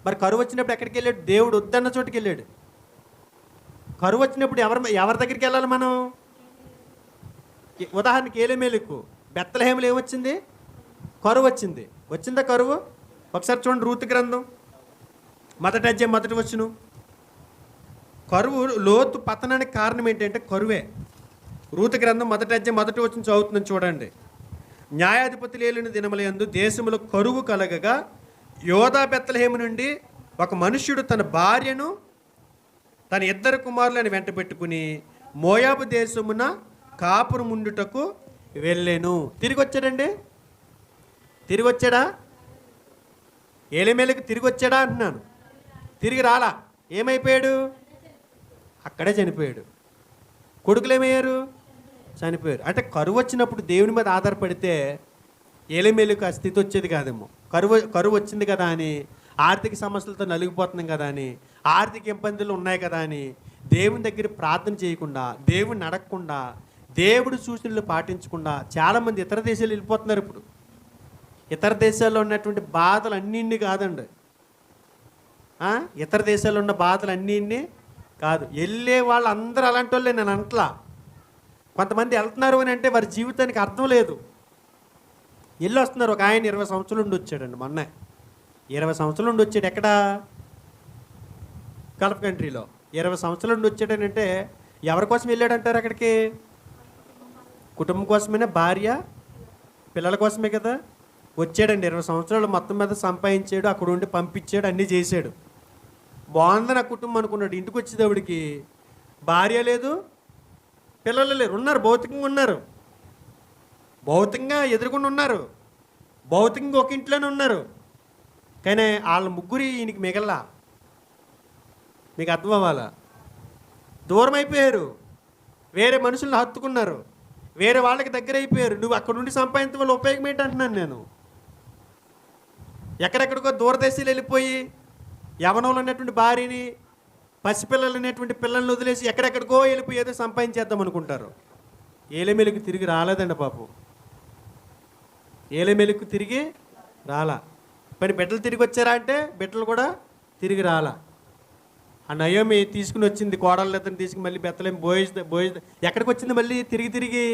మరి కరువు వచ్చినప్పుడు ఎక్కడికి వెళ్ళాడు? దేవుడు వద్దన్న చోటుకి వెళ్ళాడు. కరువు వచ్చినప్పుడు ఎవరి దగ్గరికి వెళ్ళాలి మనం? ఉదాహరణకి ఏలేమేలకు బెత్లెహేములో ఏమొచ్చింది? కరువు వచ్చింది. వచ్చిందా కరువు? ఒకసారి చూడండి, రూతు గ్రంథం 1వ అధ్యాయం 1వ వచనం. కరువు, లోతు పతనానికి కారణం ఏంటంటే కరువే. రూతు గ్రంథం 1వ అధ్యాయం 1వ వచనం చదువుతుందని చూడండి. న్యాయాధిపతులు ఏలిన దినములందు దేశంలో కరువు కలగగా యోధా బెత్లెహేము నుండి ఒక మనుష్యుడు తన భార్యను, తన 2 కుమారులను వెంట పెట్టుకుని మోయాబు దేశమున కాపురం ఉండుటకు వెళ్ళాను. తిరిగి వచ్చాడండి? తిరిగి వచ్చాడా? ఏలిమేలకు తిరిగి వచ్చాడా అంటున్నాను. తిరిగి రాలా. ఏమైపోయాడు? అక్కడే చనిపోయాడు. కొడుకులు ఏమయ్యారు? చనిపోయారు. అంటే కరువు వచ్చినప్పుడు దేవుని మీద ఆధారపడితే ఏలిమేలకు ఆ స్థితి వచ్చేది కాదేమో. కరువు వచ్చింది కదా అని, ఆర్థిక సమస్యలతో నలిగిపోతున్నాం కదా అని, ఆర్థిక ఇబ్బందులు ఉన్నాయి కదా అని దేవుని దగ్గర ప్రార్థన చేయకుండా, దేవుడిని అడగకుండా, దేవుడు సూచనలు పాటించకుండా చాలామంది ఇతర దేశాలు వెళ్ళిపోతున్నారు. ఇప్పుడు ఇతర దేశాల్లో ఉన్నటువంటి బాధలు అన్నీ కాదండి, ఇతర దేశాల్లో ఉన్న బాధలు అన్నీ కాదు. వెళ్ళే వాళ్ళు అందరూ అలాంటి వాళ్ళే. నేను అంటలా. కొంతమంది వెళ్తున్నారు అని అంటే వారి జీవితానికి అర్థం లేదు. వెళ్ళి వస్తున్నారు. ఒక ఆయన 20 సంవత్సరాలు ఉండి వచ్చాడండి. మొన్న 20 సంవత్సరాలు ఉండి వచ్చాడు. ఎక్కడ? గల్ఫ్ కంట్రీలో 20 సంవత్సరాలు ఉండి వచ్చాడనంటే ఎవరి కోసం వెళ్ళాడంటారు అక్కడికి? కుటుంబం కోసమేనా? భార్య పిల్లల కోసమే కదా. వచ్చాడండి 20 సంవత్సరాలు మొత్తం మీద సంపాదించాడు, అక్కడ ఉండి పంపించాడు, అన్నీ చేశాడు. బాగుంది నా కుటుంబం అనుకున్నాడు. ఇంటికి వచ్చేటప్పటికి భార్య లేదు, పిల్లలు లేరు. ఉన్నారు, భౌతికంగా ఉన్నారు, భౌతికంగా ఎదురుకుండా ఉన్నారు, భౌతికంగా ఒక ఇంట్లోనే ఉన్నారు. కానీ వాళ్ళ ముగ్గురు ఈయనకి మిగల్లా. మీకు అర్థం అవ్వాలా? దూరం అయిపోయారు, వేరే మనుషులను హత్తుకున్నారు, వేరే వాళ్ళకి దగ్గర అయిపోయారు. నువ్వు అక్కడ నుండి సంపాదించడం వల్ల ఉపయోగం ఏంటంటున్నాను నేను. ఎక్కడెక్కడికో దూరదేశాలు వెళ్ళిపోయి యవనంలో ఉన్నటువంటి భార్యని, పసిపిల్లలు అనేటువంటి పిల్లల్ని వదిలేసి ఎక్కడెక్కడికో వెళ్ళిపోయి ఏదో సంపాదించేద్దాం అనుకుంటారు. ఏలమెలుకు తిరిగి రాలేదండి పాపం. ఏలమెలుకు తిరిగి రాలా. మరి బిడ్డలు తిరిగి వచ్చారా అంటే బిడ్డలు కూడా తిరిగి రాలా. ఆ నయోమి తీసుకుని వచ్చింది కోడళ్ళతో తీసుకుని మళ్ళీ బెత్తలేం బోయేజ్ ఎక్కడికి వచ్చింది మళ్ళీ తిరిగి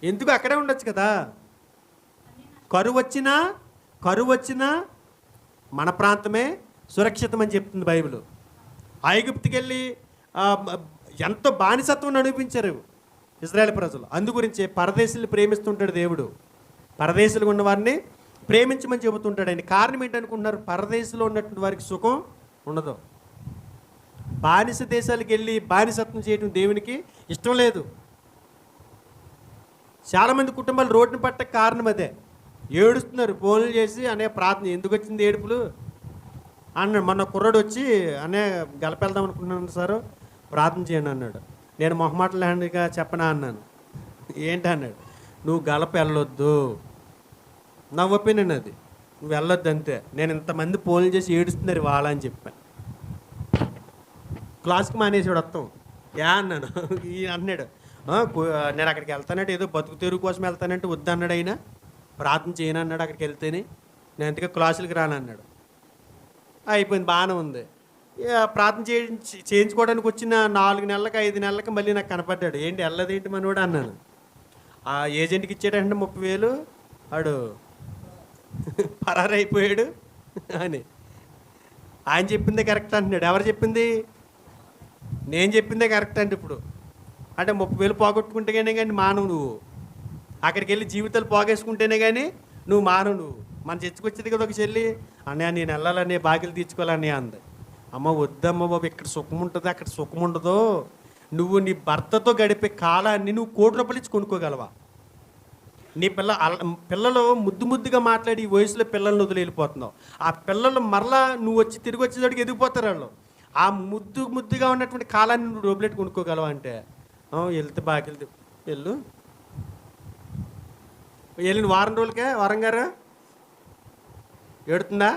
ఎందుకు అక్కడే ఉండొచ్చు కదా. కరువు వచ్చినా మన ప్రాంతమే సురక్షితం అని చెప్తుంది బైబిల్. ఐగుప్తుకి వెళ్ళి ఎంతో బానిసత్వం అనిపించారు ఇజ్రాయేల్ ప్రజలు. అందుగురించే పరదేశుల్ని ప్రేమిస్తుంటాడు దేవుడు. పరదేశులు ఉన్న వారిని ప్రేమించమని చెబుతుంటాడు ఆయన. కారణం ఏంటనుకుంటున్నారు? పరదేశంలో ఉన్నటువంటి వారికి సుఖం ఉండదు. బానిస దేశాలకు వెళ్ళి బానిసత్వం చేయడం దేవునికి ఇష్టం లేదు. చాలామంది కుటుంబాలు రోడ్డుని పట్ట కారణం అదే. ఏడుస్తున్నారు ఫోన్లు చేసి, అనే ప్రార్థన ఎందుకు వచ్చింది ఏడుపులు అన్నాడు. మొన్న కుర్రాడు వచ్చి, అనే గలపెళ్దాం అనుకుంటున్నాను సార్, ప్రార్థన చేయండి అన్నాడు. నేను మొహమాటలేండిగా చెప్పనా అన్నాను. ఏంటి అన్నాడు, నువ్వు గలప వెళ్ళొద్దు, నా ఒపీనియన్ అది, నువ్వు వెళ్ళొద్దు అంతే. నేను ఇంతమంది ఫోన్లు చేసి ఏడుస్తున్నారు వాళ్ళ అని చెప్పాను. క్లాస్కి మానేసాడు వస్తాం. అన్నాను. ఈయన అన్నాడు, నేను అక్కడికి వెళ్తానంటే ఏదో బతుకు తెరుగు కోసం వెళ్తానంటే వద్దన్నాడు. అయినా ప్రార్థన చేయను అన్నాడు. అక్కడికి వెళ్తేనే నేను అందుకే క్లాసులకి రానన్నాడు. అయిపోయింది, బాగానే ఉంది. ప్రార్థన చేయించుకోవడానికి వచ్చిన 4 నెలలకు 5 నెలలకు మళ్ళీ నాకు కనపడ్డాడు. ఏంటి వెళ్ళదేంటి మనోడు అన్నాను. ఆ ఏజెంట్కి ఇచ్చాడంటే 30,000, వాడు పరారైపోయాడు అని. ఆయన చెప్పిందే కరెక్ట్ అంటున్నాడు. ఎవరు చెప్పింది? నేను చెప్పిందే కరెక్ట్ అంటే ఇప్పుడు అంటే 30,000 పోగొట్టుకుంటేనే కానీ మానవు నువ్వు. అక్కడికి వెళ్ళి జీవితాలు పోగేసుకుంటేనే కానీ నువ్వు మానవు. నువ్వు మన చర్చకొచ్చేది కదా ఒక చెల్లి, అన్నయ్య నేను వెళ్ళాలని బాకీలు తీర్చుకోవాలని అంది. అమ్మ వద్దమ్మ బాబు, ఇక్కడ సుఖం ఉంటుంది అక్కడ సుఖం ఉండదు. నువ్వు నీ భర్తతో గడిపే కాలాన్ని నువ్వు ₹1,00,000 ఇచ్చి కొనుక్కోగలవా? నీ పిల్లలు ముద్దుగా మాట్లాడి ఈ వయసులో పిల్లల్ని వదిలి వెళ్ళిపోతున్నావు. ఆ పిల్లలు మరలా నువ్వు వచ్చి తిరిగి వచ్చేసరికి ఎదిగిపోతారు వాళ్ళు. ఆ ముద్దుగా ఉన్నటువంటి కాలాన్ని నువ్వు ₹1,00,000 కొనుక్కోగలవా అంటే, వెళ్తే బాకీలు వెళ్ళిన వారం రోజులకే వారంగారు ఏడుతుందా,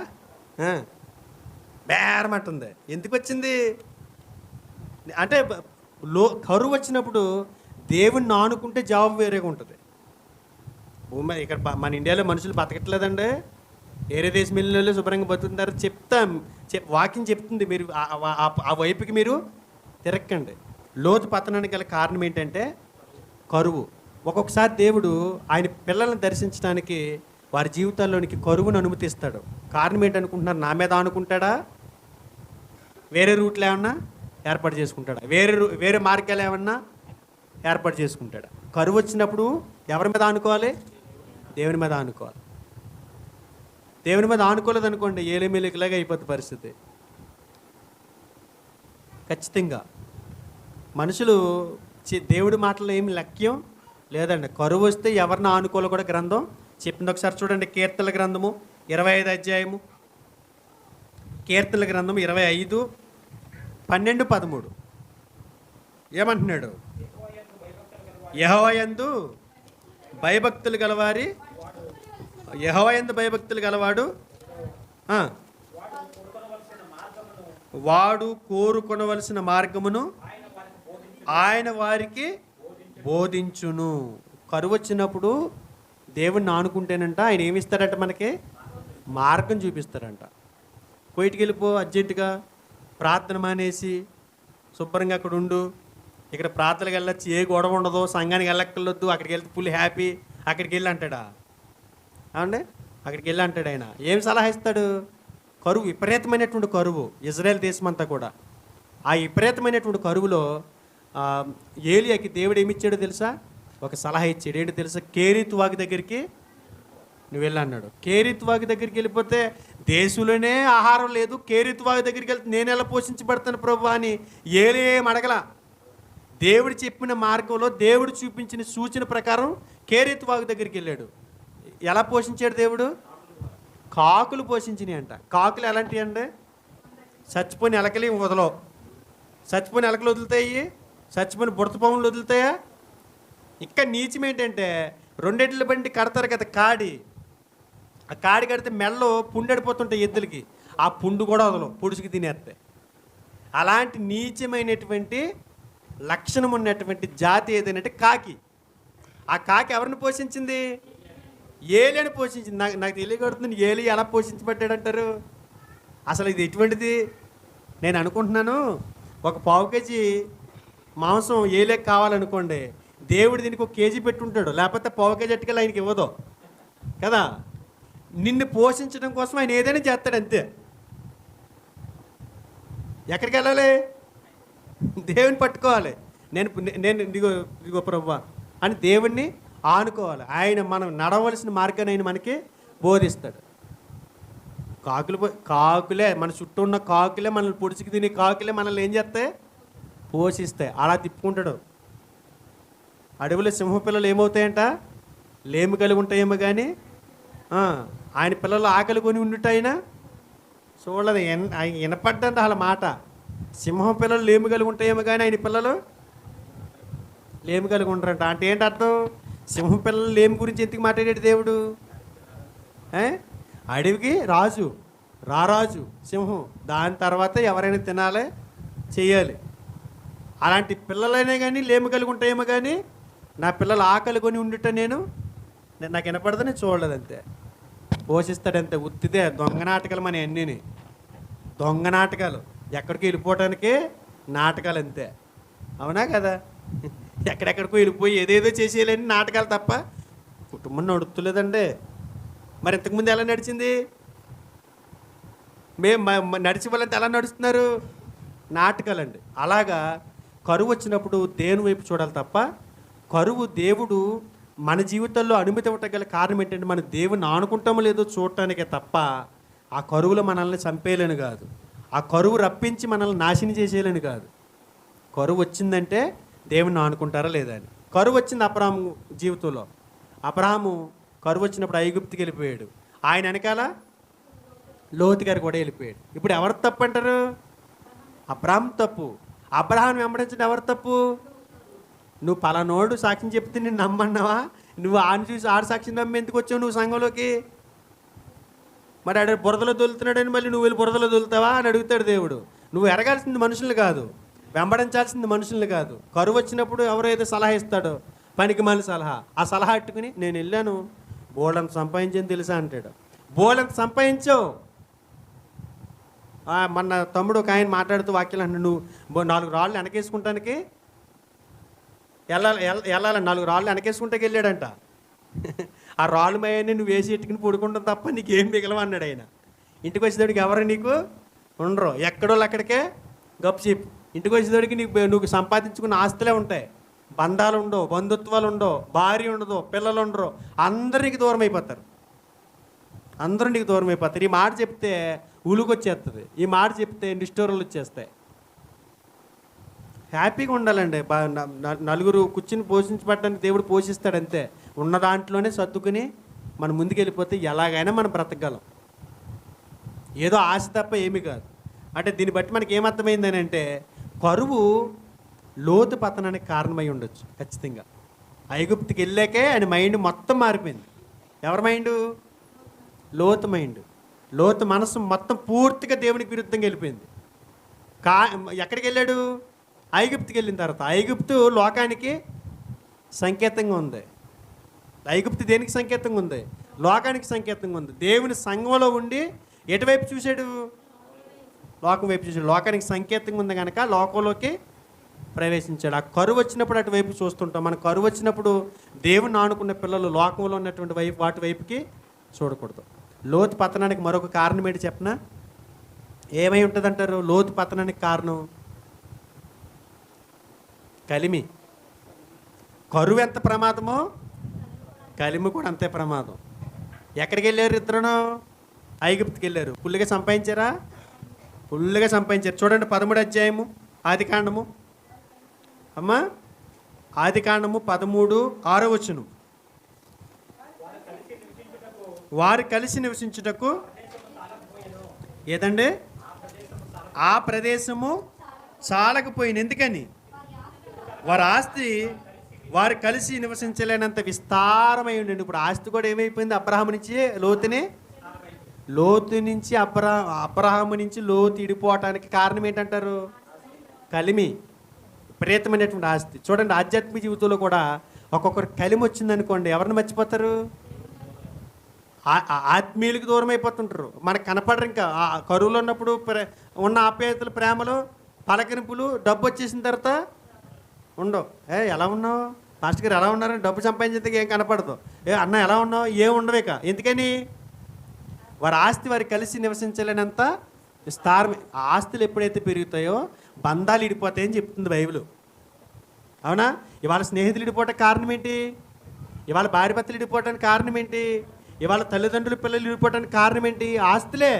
బేరమంటుంది. ఎందుకు వచ్చింది అంటే కరువు వచ్చినప్పుడు దేవుణ్ణి ఆనుకుంటే జవాబు వేరేగా ఉంటుంది. భూమి ఇక్కడ మన ఇండియాలో మనుషులు బతకట్లేదండి. వేరే దేశం వెళ్ళిన శుభ్రంగా బతుకుతారు. వాక్యం చెప్తుంది, మీరు ఆ వైపుకి మీరు తిరక్కండి. లోతు పతనానికి గల కారణం ఏంటంటే కరువు. ఒక్కొక్కసారి దేవుడు ఆయన పిల్లల్ని దర్శించడానికి వారి జీవితాల్లోనికి కరువును అనుమతిస్తాడు. కారణం ఏంటనుకుంటున్నారు? నా మీద అనుకుంటాడా? వేరే రూట్లు ఏమన్నా ఏర్పాటు చేసుకుంటాడా? వేరే మార్గాలు ఏమన్నా ఏర్పాటు చేసుకుంటాడా? కరువు వచ్చినప్పుడు ఎవరి మీద ఆనుకోవాలి? దేవుని మీద ఆనుకోవాలి. దేవుని మీద ఆనుకోలేదు అనుకోండి, ఏలిమెలికలాగా అయిపోతుంది పరిస్థితి. ఖచ్చితంగా మనుషులు దేవుడి మాటలు ఏమి లక్ష్యం లేదండి. కరువు వస్తే ఎవరిని ఆనుకోలో కూడా గ్రంథం చెప్పింది. ఒకసారి చూడండి, కీర్తనల గ్రంథము 25 అధ్యాయము, కీర్తనల గ్రంథం 25, 12, 13 ఏమంటున్నాడు? యెహోవా యందు భయభక్తులు గలవారి, యెహోవా యందు భయభక్తులు గలవాడు వాడు కోరుకొనవలసిన మార్గమును ఆయన వారికి బోధించును. కరువు వచ్చినప్పుడు దేవుణ్ణి ఆనుకుంటేనంట ఆయన ఏమిస్తారంట? మనకి మార్గం చూపిస్తారంట. కోయిటికి వెళ్ళిపో అర్జెంటుగా, ప్రార్థన మానేసి శుభ్రంగా అక్కడ ఉండు. ఇక్కడ ప్రార్థనలకు వెళ్ళొచ్చి ఏ గొడవ ఉండదు, సంఘానికి వెళ్ళక్కర్లొద్దు, అక్కడికి వెళ్తే ఫుల్ హ్యాపీ, అక్కడికి వెళ్ళి అంటాడా? అవునండి, అక్కడికి వెళ్ళి అంటాడు ఆయన. ఏం సలహా ఇస్తాడు? కరువు, విపరీతమైనటువంటి కరువు ఇజ్రాయెల్ దేశం అంతా కూడా. ఆ విపరీతమైనటువంటి కరువులో ఏలియాకి దేవుడు ఏమిచ్చాడో తెలుసా? ఒక సలహా ఇచ్చాడు. ఏంటో తెలుసా? కేరీతు వాగు దగ్గరికి నువ్వు వెళ్ళి అన్నాడు. కేరీతు వాగు దగ్గరికి వెళ్ళిపోతే దేశంలోనే ఆహారం లేదు, కేరీతు వాగు దగ్గరికి వెళ్తే నేను ఎలా పోషించబడతాను ప్రభు అని ఏం అడగల. దేవుడు చెప్పిన మార్గంలో దేవుడు చూపించిన సూచన ప్రకారం కేరీతు వాగు దగ్గరికి వెళ్ళాడు. ఎలా పోషించాడు దేవుడు? కాకులు పోషించినాయి అంట. కాకులు ఎలాంటివి అండి? చచ్చిపోయిన ఎలకలి వదలవు. చచ్చిపోయిన ఎలకలు వదులుతాయి, చచ్చిపోయిన బుడతపాములు వదులుతాయా? ఇంకా నీచం ఏంటంటే రెండెడ్ల బండి కడతారు కదా కాడి, ఆ కాడి కడితే మెడలో పుండెడిపోతుంటాయి ఎద్దులకి, ఆ పుండు కూడా వదలవు, పుడుసుకి తినేస్తాయి. అలాంటి నీచమైనటువంటి లక్షణం ఉన్నటువంటి జాతి ఏదైనా కాకి. ఆ కాకి ఎవరిని పోషించింది? ఏలిని పోషించింది. నాకు తెలియకూడుతుంది ఏలి ఎలా పోషించబడ్డాడంటారు. అసలు ఇది ఎటువంటిది? నేను అనుకుంటున్నాను, ఒక పావు కేజీ మాంసం ఏలేకి కావాలనుకోండి, దేవుడు దీనికి ఒక కేజీ పెట్టుంటాడు, లేకపోతే పావు కేజీ అట్టుకెళ్ళి ఆయనకి ఇవ్వదు కదా. నిన్ను పోషించడం కోసం ఆయన ఏదైనా చేస్తాడు అంతే. ఎక్కడికి వెళ్ళాలి? దేవుని పట్టుకోవాలి. నేను ఇదిగో ప్రభువా అని దేవుణ్ణి ఆనుకోవాలి. ఆయన మనం నడవలసిన మార్గాన్ని ఆయన మనకి బోధిస్తాడు. కాకులే మన చుట్టూ ఉన్న కాకులే, మనల్ని పొడిచికి తినే కాకులే మనల్ని ఏం చేస్తాయి? పోషిస్తాయి. అలా తిప్పుకుంటాడు. అడవిలో సింహ పిల్లలు ఏమవుతాయంట? లేమి కలిగి ఉంటాయేమో కానీ ఆయన పిల్లలు ఆకలి కొని ఉండుటాయినా చూడలేదు. వినపడ్డంట వాళ్ళ మాట. సింహం పిల్లలు లేమి కలిగి ఉంటాయేమో కానీ ఆయన పిల్లలు లేమి కలిగి ఉంటారంట. అంటే ఏంటి అర్థం? సింహం పిల్లలు లేమి గురించి ఎందుకు మాట్లాడాడు దేవుడు? అడవికి రాజు, రారాజు సింహం, దాని తర్వాత ఎవరైనా తినాలి, చెయ్యాలి. అలాంటి పిల్లలైనా కానీ లేమి కలిగి ఉంటాయేమో కానీ నా పిల్లలు ఆకలి కొని ఉండుట నాకు వినపడదు, నేను చూడలేదు అంతే. పోషిస్తాడంతే. ఉత్తిదే దొంగ నాటకాలు మన అన్నీని. దొంగ నాటకాలు, ఎక్కడికి వెళ్ళిపోవటానికి నాటకాలు అంతే. అవునా కదా? ఎక్కడెక్కడికో వెళ్ళిపోయి ఏదేదో చేసేయాలని నాటకాలు తప్ప కుటుంబం నడుపుతులేదండి. మరి ఇంతకుముందు ఎలా నడిచింది? మేము నడిచి వాళ్ళంతా ఎలా నడుస్తున్నారు? నాటకాలండి. అలాగా కరువు వచ్చినప్పుడు దేవుని వైపు చూడాలి తప్ప, కరువు దేవుడు మన జీవితంలో అనుమతి ఇవ్వటగల కారణం ఏంటంటే మన దేవుని ఆనుకుంటామో లేదో చూడటానికే తప్ప ఆ కరువులో మనల్ని చంపేయలేని కాదు, ఆ కరువు రప్పించి మనల్ని నాశనం చేసేయాలని కాదు. కరువు వచ్చిందంటే దేవుని ఆనుకుంటారా లేదా అని. కరువు వచ్చింది అబ్రాహాము జీవితంలో. అబ్రాహాము కరువు వచ్చినప్పుడు ఐగుప్తుకి వెళ్ళిపోయాడు. ఆయన వెనకాల లోతు గారు కూడా వెళ్ళిపోయాడు. ఇప్పుడు ఎవరు తప్పు అంటారు? అబ్రాహాం తప్పు. అబ్రాహాం వెంబడించడం ఎవరు తప్పు? నువ్వు పలానోడు సాక్ష్యం చెప్తే నేను నమ్మన్నావా? నువ్వు ఆడిని చూసి ఆడు సాక్ష్యం నమ్మి ఎందుకు వచ్చావు నువ్వు సంఘంలోకి? మరి ఆడ బురదలో దొలుతున్నాడని మళ్ళీ నువ్వు వెళ్ళి బురదలో దొలుతావా అని అడుగుతాడు దేవుడు. నువ్వు ఎరగాల్సింది మనుషుల్ని కాదు, వెంబడించాల్సింది మనుషుల్ని కాదు. కరువు వచ్చినప్పుడు ఎవరో ఏదో సలహా ఇస్తాడో, పనికి మళ్ళీ సలహా, ఆ సలహా అట్టుకుని నేను వెళ్ళాను బోళ్ళంత సంపాదించని తెలుసా అంటాడు. బోళ్ళంత సంపాదించావు. మొన్న తమ్ముడు ఒక ఆయన మాట్లాడుతూ వాక్యాలు అంటాడు, నువ్వు 4 రాళ్ళు వెనకేసుకుంటానికి వెళ్ళాలి, 4 రాళ్ళు వెనకేసుకుంటాకి వెళ్ళాడంట. ఆ రాళ్ళు మయాన్ని నువ్వు వేసి ఎట్టుకుని పడుకుంటాం తప్ప నీకేం మిగలవు అన్నాడు ఆయన. ఇంటికి వచ్చేదానికి ఎవరు నీకు ఉండరు, ఎక్కడోళ్ళు అక్కడికే గప్చిప్. ఇంటికి వచ్చేదానికి నువ్వు సంపాదించుకున్న ఆస్తులే ఉంటాయి, బంధాలు ఉండవు, బంధుత్వాలు ఉండవు, భార్య ఉండదు, పిల్లలు ఉండరు, అందరికి దూరం అయిపోతారు. అందరూ నీకు దూరం అయిపోతారు. ఈ మాట చెప్తే ఉలుకొచ్చేస్తుంది, ఈ మాట చెప్తే నిష్ఠూరాలు వచ్చేస్తాయి. హ్యాపీగా ఉండాలండి. నలుగురు కూర్చుని పోషించబడడానికి దేవుడు పోషిస్తాడు అంతే. ఉన్న దాంట్లోనే సర్దుకుని మనం ముందుకు వెళ్ళిపోతే ఎలాగైనా మనం బ్రతకగలం. ఏదో ఆశ తప్ప ఏమీ కాదు. అంటే దీన్ని బట్టి మనకి ఏమర్థమైందని అంటే కరువు లోతు పతనానికి కారణమై ఉండొచ్చు ఖచ్చితంగా. ఐగుప్తుకి వెళ్ళాకే ఆయన మైండ్ మొత్తం మారిపోయింది. ఎవరి మైండు? లోతు మైండ్. లోతు మనసు మొత్తం పూర్తిగా దేవునికి విరుద్ధంగా వెళ్ళిపోయింది. ఎక్కడికి వెళ్ళాడు? ఐగుప్తుకి వెళ్ళిన తర్వాత. ఐగుప్తు లోకానికి సంకేతంగా ఉంది. ఐగుప్తు దేనికి సంకేతంగా ఉంది? లోకానికి సంకేతంగా ఉంది. దేవుని సంఘంలో ఉండి ఎటువైపు చూశాడు? లోకం వైపు చూశాడు. లోకానికి సంకేతంగా ఉంది కనుక లోకంలోకి ప్రవేశించాడు. ఆ కరువు వచ్చినప్పుడు అటువైపు చూస్తుంటాం. మన కరువు వచ్చినప్పుడు దేవుని ఆనుకున్న పిల్లలు లోకంలో ఉన్నటువంటి వాటి వైపుకి చూడకూడదు. లోతు పతనానికి మరొక కారణం ఏంటి చెప్పనా? ఏమై ఉంటుంది అంటారు? లోతు పతనానికి కారణం కలిమి. కరువు ఎంత ప్రమాదమో కలిమి కూడా అంతే ప్రమాదం. ఎక్కడికి వెళ్ళారు ఇద్దరును? ఐగుప్తుకి వెళ్ళారు. ఫుల్గా సంపాదించారా? ఫుల్గా సంపాదించారు. చూడండి 13 అధ్యాయము ఆది కాండము. అమ్మా, ఆది కాండము 13:6 వారు కలిసి నివసించుటకు ఏదండి ఆ ప్రదేశము చాలకపోయింది. ఎందుకని? వారి ఆస్తి వారు కలిసి నివసించలేనంత విస్తారమై ఉండండి. ఇప్పుడు ఆస్తి కూడా ఏమైపోయింది? అబ్రహాము నుంచి లోతు నుంచి అబ్రహాము నుంచి లోతు ఇడిపోవటానికి కారణం ఏంటంటారు? కలిమి, విపరీతమైనటువంటి ఆస్తి. చూడండి, ఆధ్యాత్మిక జీవితంలో కూడా ఒక్కొక్కరు కలిమి వచ్చిందనుకోండి, ఎవరిని మర్చిపోతారు? ఆత్మీయులకి దూరం అయిపోతుంటారు. మనకు కనపడరు. ఇంకా కరువులో ఉన్నప్పుడు ఉన్న ఆప్యాయతలు, ప్రేమలు, పలకరింపులు, డబ్బు వచ్చేసిన తర్వాత ఉండవు. ఎలా ఉన్నావు మాస్టర్ గారు, ఎలా ఉన్నారని డబ్బు సంపాదించేందుకు ఏం కనపడదు. అన్న ఎలా ఉన్నావు, ఏం ఉండవు. ఇక ఎందుకని? వారి ఆస్తి వారికి కలిసి నివసించలేనంత విస్తారమే. ఆస్తులు ఎప్పుడైతే పెరుగుతాయో బంధాలు ఇడిపోతాయని చెప్తుంది బైబిల్. అవునా? ఇవాళ స్నేహితులు ఇడిపోవటానికి కారణం ఏంటి? ఇవాళ భార్య భర్తలు ఇడిపోవటానికి కారణం ఏంటి? ఇవాళ తల్లిదండ్రులు పిల్లలు ఇడిపోవటానికి కారణం ఏంటి? ఆస్తులే.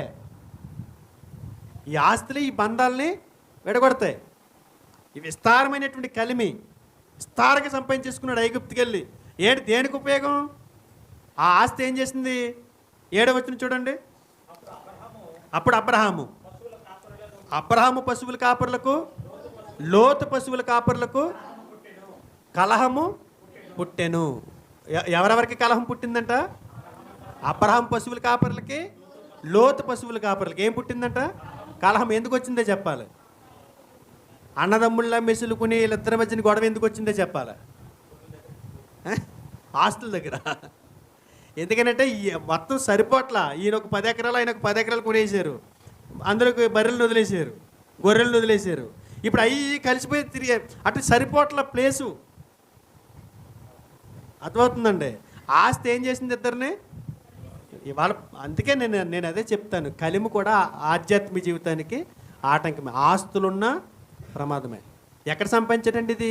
ఈ ఆస్తులే ఈ బంధాలని విడగొడతాయి. ఈ విస్తారమైనటువంటి కలిమి విస్తారంగా సంపాదించేసుకున్నాడు ఐగుప్తుకి వెళ్ళి. దేనికి ఉపయోగం? ఆ ఆస్తి ఏం చేసింది? 7వ వచనం చూడండి. అప్పుడు అబ్రహాము పశువుల కాపరులకు, లోతు పశువుల కాపరులకు కలహము పుట్టెను. ఎవరెవరికి కలహం పుట్టిందంట? అబ్రహాం పశువుల కాపరులకి, లోతు పశువుల కాపరులకి ఏం పుట్టిందంట? కలహం. ఎందుకు వచ్చిందో చెప్పాలి. అన్నదమ్ముళ్ళ మెసులుకుని వీళ్ళిద్దరి మధ్యన గొడవ ఎందుకు వచ్చిందో చెప్పాలి. ఆస్తుల దగ్గర. ఎందుకనంటే మొత్తం సరిపోట్ల. ఈయన ఒక 10 ఎకరాలు, ఆయన ఒక 10 ఎకరాలు కొనేసారు. అందులోకి బర్రెలను వదిలేశారు, గొర్రెలను వదిలేశారు. ఇప్పుడు అవి కలిసిపోయి తిరిగి అటు సరిపోట్ల ప్లేసు. అర్థమవుతుందండి? ఆస్తి ఏం చేసింది ఇద్దరిని ఇవాళ. అందుకే నేను అదే చెప్తాను, కలిమి కూడా ఆధ్యాత్మిక జీవితానికి ఆటంకమే. ఆస్తులున్న ప్రమాదమే. ఎక్కడ సంపాదించాడండి ఇది?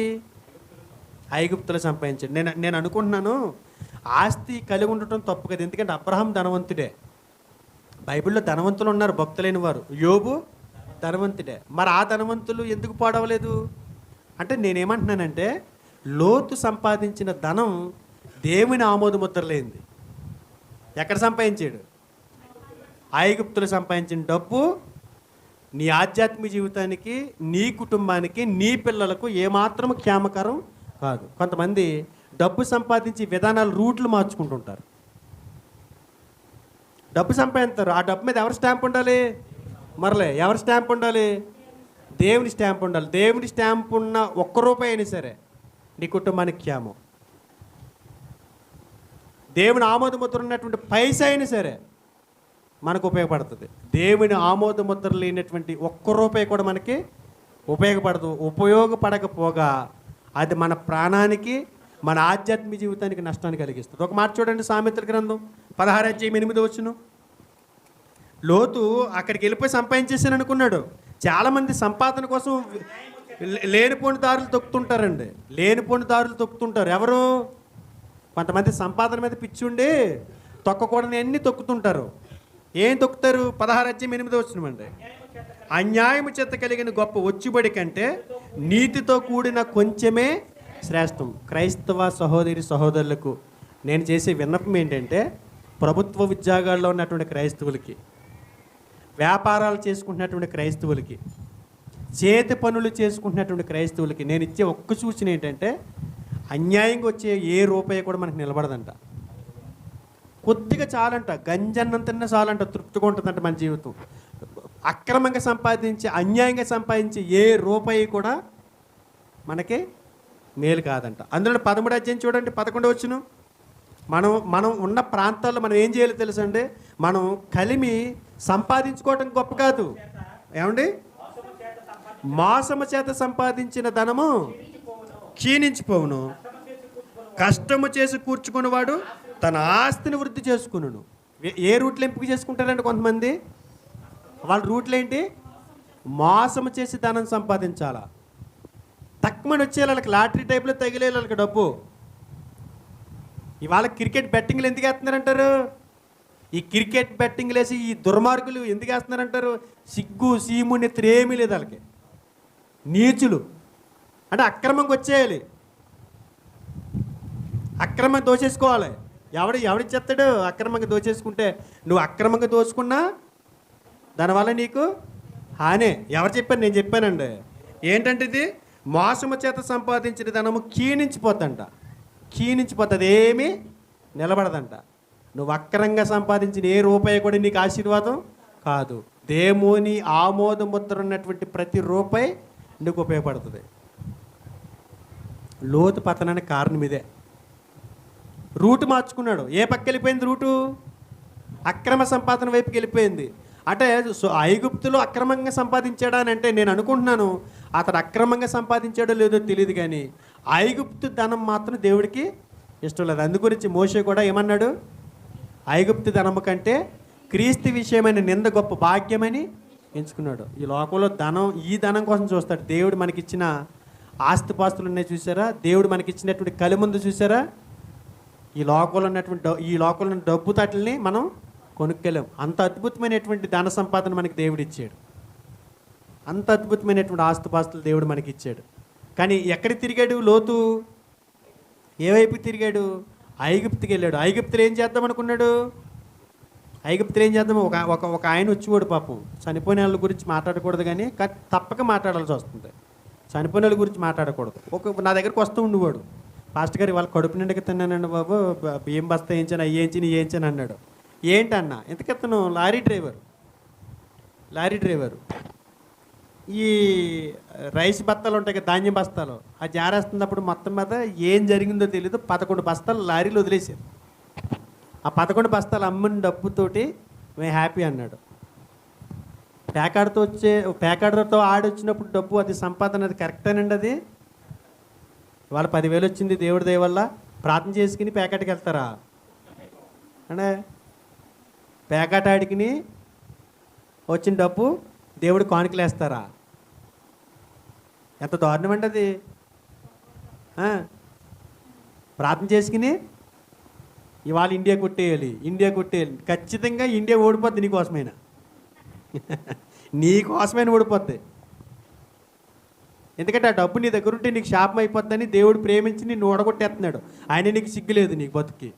ఐగుప్తులో సంపాదించాడు. నేను అనుకుంటున్నాను ఆస్తి కలిగి ఉండటం తప్పు కదా. ఎందుకంటే అబ్రహాం ధనవంతుడే. బైబిల్లో ధనవంతులు ఉన్నారు, భక్తులైన వారు. యోబు ధనవంతుడే. మరి ఆ ధనవంతులు ఎందుకు పాడవలేదు అంటే, నేనేమంటున్నానంటే లోతు సంపాదించిన ధనం దేవుని ఆమోద ముద్రలేంది. ఎక్కడ సంపాదించాడు? ఐగుప్తులు సంపాదించిన డబ్బు నీ ఆధ్యాత్మిక జీవితానికి, నీ కుటుంబానికి, నీ పిల్లలకు ఏమాత్రం క్షేమకరం కాదు. కొంతమంది డబ్బు సంపాదించి విధానాలు, రూట్లు మార్చుకుంటుంటారు. డబ్బు సంపాదిస్తారు. ఆ డబ్బు మీద ఎవరి స్టాంప్ ఉండాలి? మరలే ఎవరి స్టాంప్ ఉండాలి? దేవుని స్టాంప్ ఉండాలి. దేవుని స్టాంప్ ఉన్న ₹1 అయినా సరే నీ కుటుంబానికి క్షేమం. దేవుని ఆమోద ముద్ర ఉన్నటువంటి పైసా అయినా సరే మనకు ఉపయోగపడుతుంది. దేవుని ఆమోద ముద్ర లేనటువంటి ₹1 కూడా మనకి ఉపయోగపడదు. ఉపయోగపడకపోగా అది మన ప్రాణానికి, మన ఆధ్యాత్మిక జీవితానికి నష్టాన్ని కలిగిస్తుంది. ఒక మాట చూడండి, సామెతల గ్రంథం 16:8 లోతు అక్కడికి వెళ్ళిపోయి సంపాదించేసాను అనుకున్నాడు. చాలామంది సంపాదన కోసం లేనిపోని దారులు తొక్కుతుంటారండి. లేనిపోని దారులు తొక్కుతుంటారు. ఎవరు? కొంతమంది సంపాదన మీద పిచ్చి ఉండి తొక్కకూడని అన్నీ తొక్కుతుంటారు. ఏం తొక్కుతారు? 16:8 అండి. అన్యాయము చేత కలిగిన గొప్ప వచ్చుబడి కంటే నీతితో కూడిన కొంచెమే శ్రేష్టం. క్రైస్తవ సహోదరి సహోదరులకు నేను చేసే విన్నపం ఏంటంటే, ప్రభుత్వ ఉద్యోగాల్లో ఉన్నటువంటి క్రైస్తవులకి, వ్యాపారాలు చేసుకుంటున్నటువంటి క్రైస్తవులకి, చేతి పనులు చేసుకుంటున్నటువంటి క్రైస్తవులకి నేను ఇచ్చే ఒక్క సూచన ఏంటంటే, అన్యాయంగా వచ్చే ₹1 కూడా మనకు నిలబడదంట. కొద్దిగా చాలంట, గంజన్నంతనే చాలంట, తృప్తిగా ఉంటుందంట మన జీవితం. అక్రమంగా సంపాదించి, అన్యాయంగా సంపాదించి ₹1 కూడా మనకి మేలు కాదంట. అందులో 13వ అధ్యాయం చూడండి, 11 మనం ఉన్న ప్రాంతాల్లో మనం ఏం చేయాలో తెలుసండి. మనం కలిమి సంపాదించుకోవటం గొప్ప కాదు. ఏమండి? మోసము చేత సంపాదించిన ధనము క్షీణించిపోవును, కష్టము చేసి కూర్చుకునేవాడు తన ఆస్తిని వృద్ధి చేసుకును. ఏ రూట్లు ఎంపిక చేసుకుంటారండి కొంతమంది? వాళ్ళ రూట్లు ఏంటి? మోసము చేసి ధనం సంపాదించాలా, తక్కువని వచ్చే వాళ్ళకి, లాటరీ టైప్లో తగిలే వాళ్ళకి డబ్బు. ఇవాళ క్రికెట్ బెట్టింగ్లు ఎందుకు వేస్తున్నారంటారు? ఈ క్రికెట్ బెట్టింగ్లు వేసి ఈ దుర్మార్గులు ఎందుకు వేస్తున్నారంటారు? సిగ్గు సీము నెత్తురు ఏమీ లేదు వాళ్ళకి. నీచులు అంటే అక్రమంగా వచ్చేయాలి, అక్రమంగా దోచేసుకోవాలి. ఎవడిచ్చేస్తాడు? అక్రమంగా దోచేసుకుంటే నువ్వు అక్రమంగా దోచుకున్నా దానివల్ల నీకు హానే. ఎవరు చెప్పారు? నేను చెప్పానండి. ఏంటంటే ఇది మోసము చేత సంపాదించిన ధనము క్షీణించిపోతుంది, ఏమీ నిలబడదంట. నువ్వు అక్రంగా సంపాదించిన ఏ రూపాయి కూడా నీకు ఆశీర్వాదం కాదు. దేవుని ఆమోద ముద్ర ఉన్నటువంటి ప్రతి రూపాయి నీకు ఉపయోగపడుతుంది. లోతు పతనానికి కారణం ఇదే. రూటు మార్చుకున్నాడు. ఏ పక్క వెళ్ళిపోయింది రూటు? అక్రమ సంపాదన వైపుకి వెళ్ళిపోయింది. అంటే ఐగుప్తులో అక్రమంగా సంపాదించాడా అని అంటే నేను అనుకుంటున్నాను అతడు అక్రమంగా సంపాదించాడో లేదో తెలియదు, కానీ ఐగుప్తు ధనం మాత్రం దేవుడికి ఇష్టం లేదు. అందుగురించి మోషే కూడా ఏమన్నాడు? ఐగుప్తు ధనము కంటే క్రీస్తు విషయమైన నింద గొప్ప భాగ్యమని ఎంచుకున్నాడు. ఈ లోకంలో ఈ ధనం కోసం చూస్తాడు. దేవుడు మనకిచ్చిన ఆస్తిపాస్తులు ఉన్నాయి చూసారా? దేవుడు మనకిచ్చినటువంటి కలిముందు చూసారా? ఈ లోకంలో డబ్బు తట్లని మనం కొనుక్కెళ్ళాం. అంత అద్భుతమైనటువంటి ధన సంపాదన మనకి దేవుడు ఇచ్చాడు. అంత అద్భుతమైనటువంటి ఆస్తిపాస్తులు దేవుడు మనకి ఇచ్చాడు. కానీ ఎక్కడికి తిరిగాడు లోతు? ఏ వైపు తిరిగాడు? ఐగుప్తుకి వెళ్ళాడు. ఐగుప్తులు ఏం చేద్దాం అనుకున్నాడు? ఐగుప్తులు ఏం చేద్దాం? ఒక ఆయన వచ్చేవాడు. పాపం చనిపోయిన వాళ్ళ గురించి మాట్లాడకూడదు, కానీ తప్పక మాట్లాడాల్సి వస్తుంది. చనిపోయిన వాళ్ళ గురించి మాట్లాడకూడదు. నా దగ్గరికి వస్తూ ఉండేవాడు. పాస్టర్ గారు ఇవాళ కడుపు నిండుగా తిన్నానండి బాబు, బియ్యం బస్తా వేయించాను, అయ్యించాను అన్నాడు. ఏంటన్నా? ఇంతకెత్తను లారీ డ్రైవరు ఈ రైస్ బస్తాలు ఉంటాయి కదా, ధాన్యం బస్తాలు, ఆ జారేస్తున్నప్పుడు మొత్తం మీద ఏం జరిగిందో తెలియదు 11 బస్తాలు లారీలు వదిలేశారు. ఆ 11 బస్తాలు అమ్మిన డబ్బుతోటి మేము హ్యాపీ అన్నాడు. పేకాడతో ఆడొచ్చినప్పుడు డబ్బు అది సంపాదన, అది కరెక్టేనండి. అది ఇవాళ 10,000 వచ్చింది దేవుడి దయ వల్ల, ప్రార్థన చేసుకుని పేకాటకి వెళ్తారా అంటే? పేకాట ఆడికిని వచ్చిన డబ్బు దేవుడు కానుకలు వేస్తారా? ఎంత దారుణం అండి అది. ప్రార్థన చేసుకుని ఇవాళ ఇండియా కొట్టేయాలి. ఖచ్చితంగా ఇండియా ఓడిపోద్ది నీకోసమైనా. నీకోసమైనా ఓడిపోద్ది. ఎందుకంటే ఆ డబ్బు నీ దగ్గర ఉంటే నీకు శాపం అయిపోద్దని దేవుడు ప్రేమించి నిన్ను ఓడగొట్టేస్తున్నాడు. ఆయన నీకు సిగ్గులేదు నీకు బతుకి.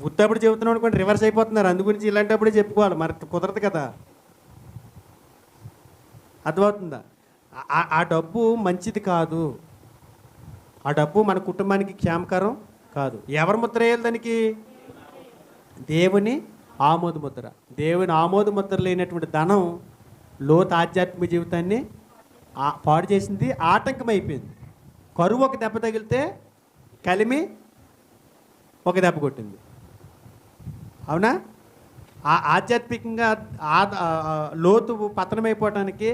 ఉత్తప్పుడు చెబుతున్నావు అనుకోండి రివర్స్ అయిపోతున్నారు. అందు గురించి ఇలాంటప్పుడే చెప్పుకోవాలి, మరి కుదరదు కదా. అర్థమవుతుందా? ఆ డబ్బు మంచిది కాదు. ఆ డబ్బు మన కుటుంబానికి క్షేమకరం కాదు. ఎవరి ముద్ర వేయాలి దానికి? దేవుని ఆమోద ముద్ర. దేవుని ఆమోద ముద్ర లేనటువంటి ధనం లోతు ఆధ్యాత్మిక జీవితాన్ని పాడు చేసింది, ఆటంకం అయిపోయింది. కరువు ఒక దెబ్బ తగిలితే కలిమి ఒక దెబ్బ కొట్టింది. అవునా? ఆధ్యాత్మికంగా లోతు పతనమైపోవటానికి,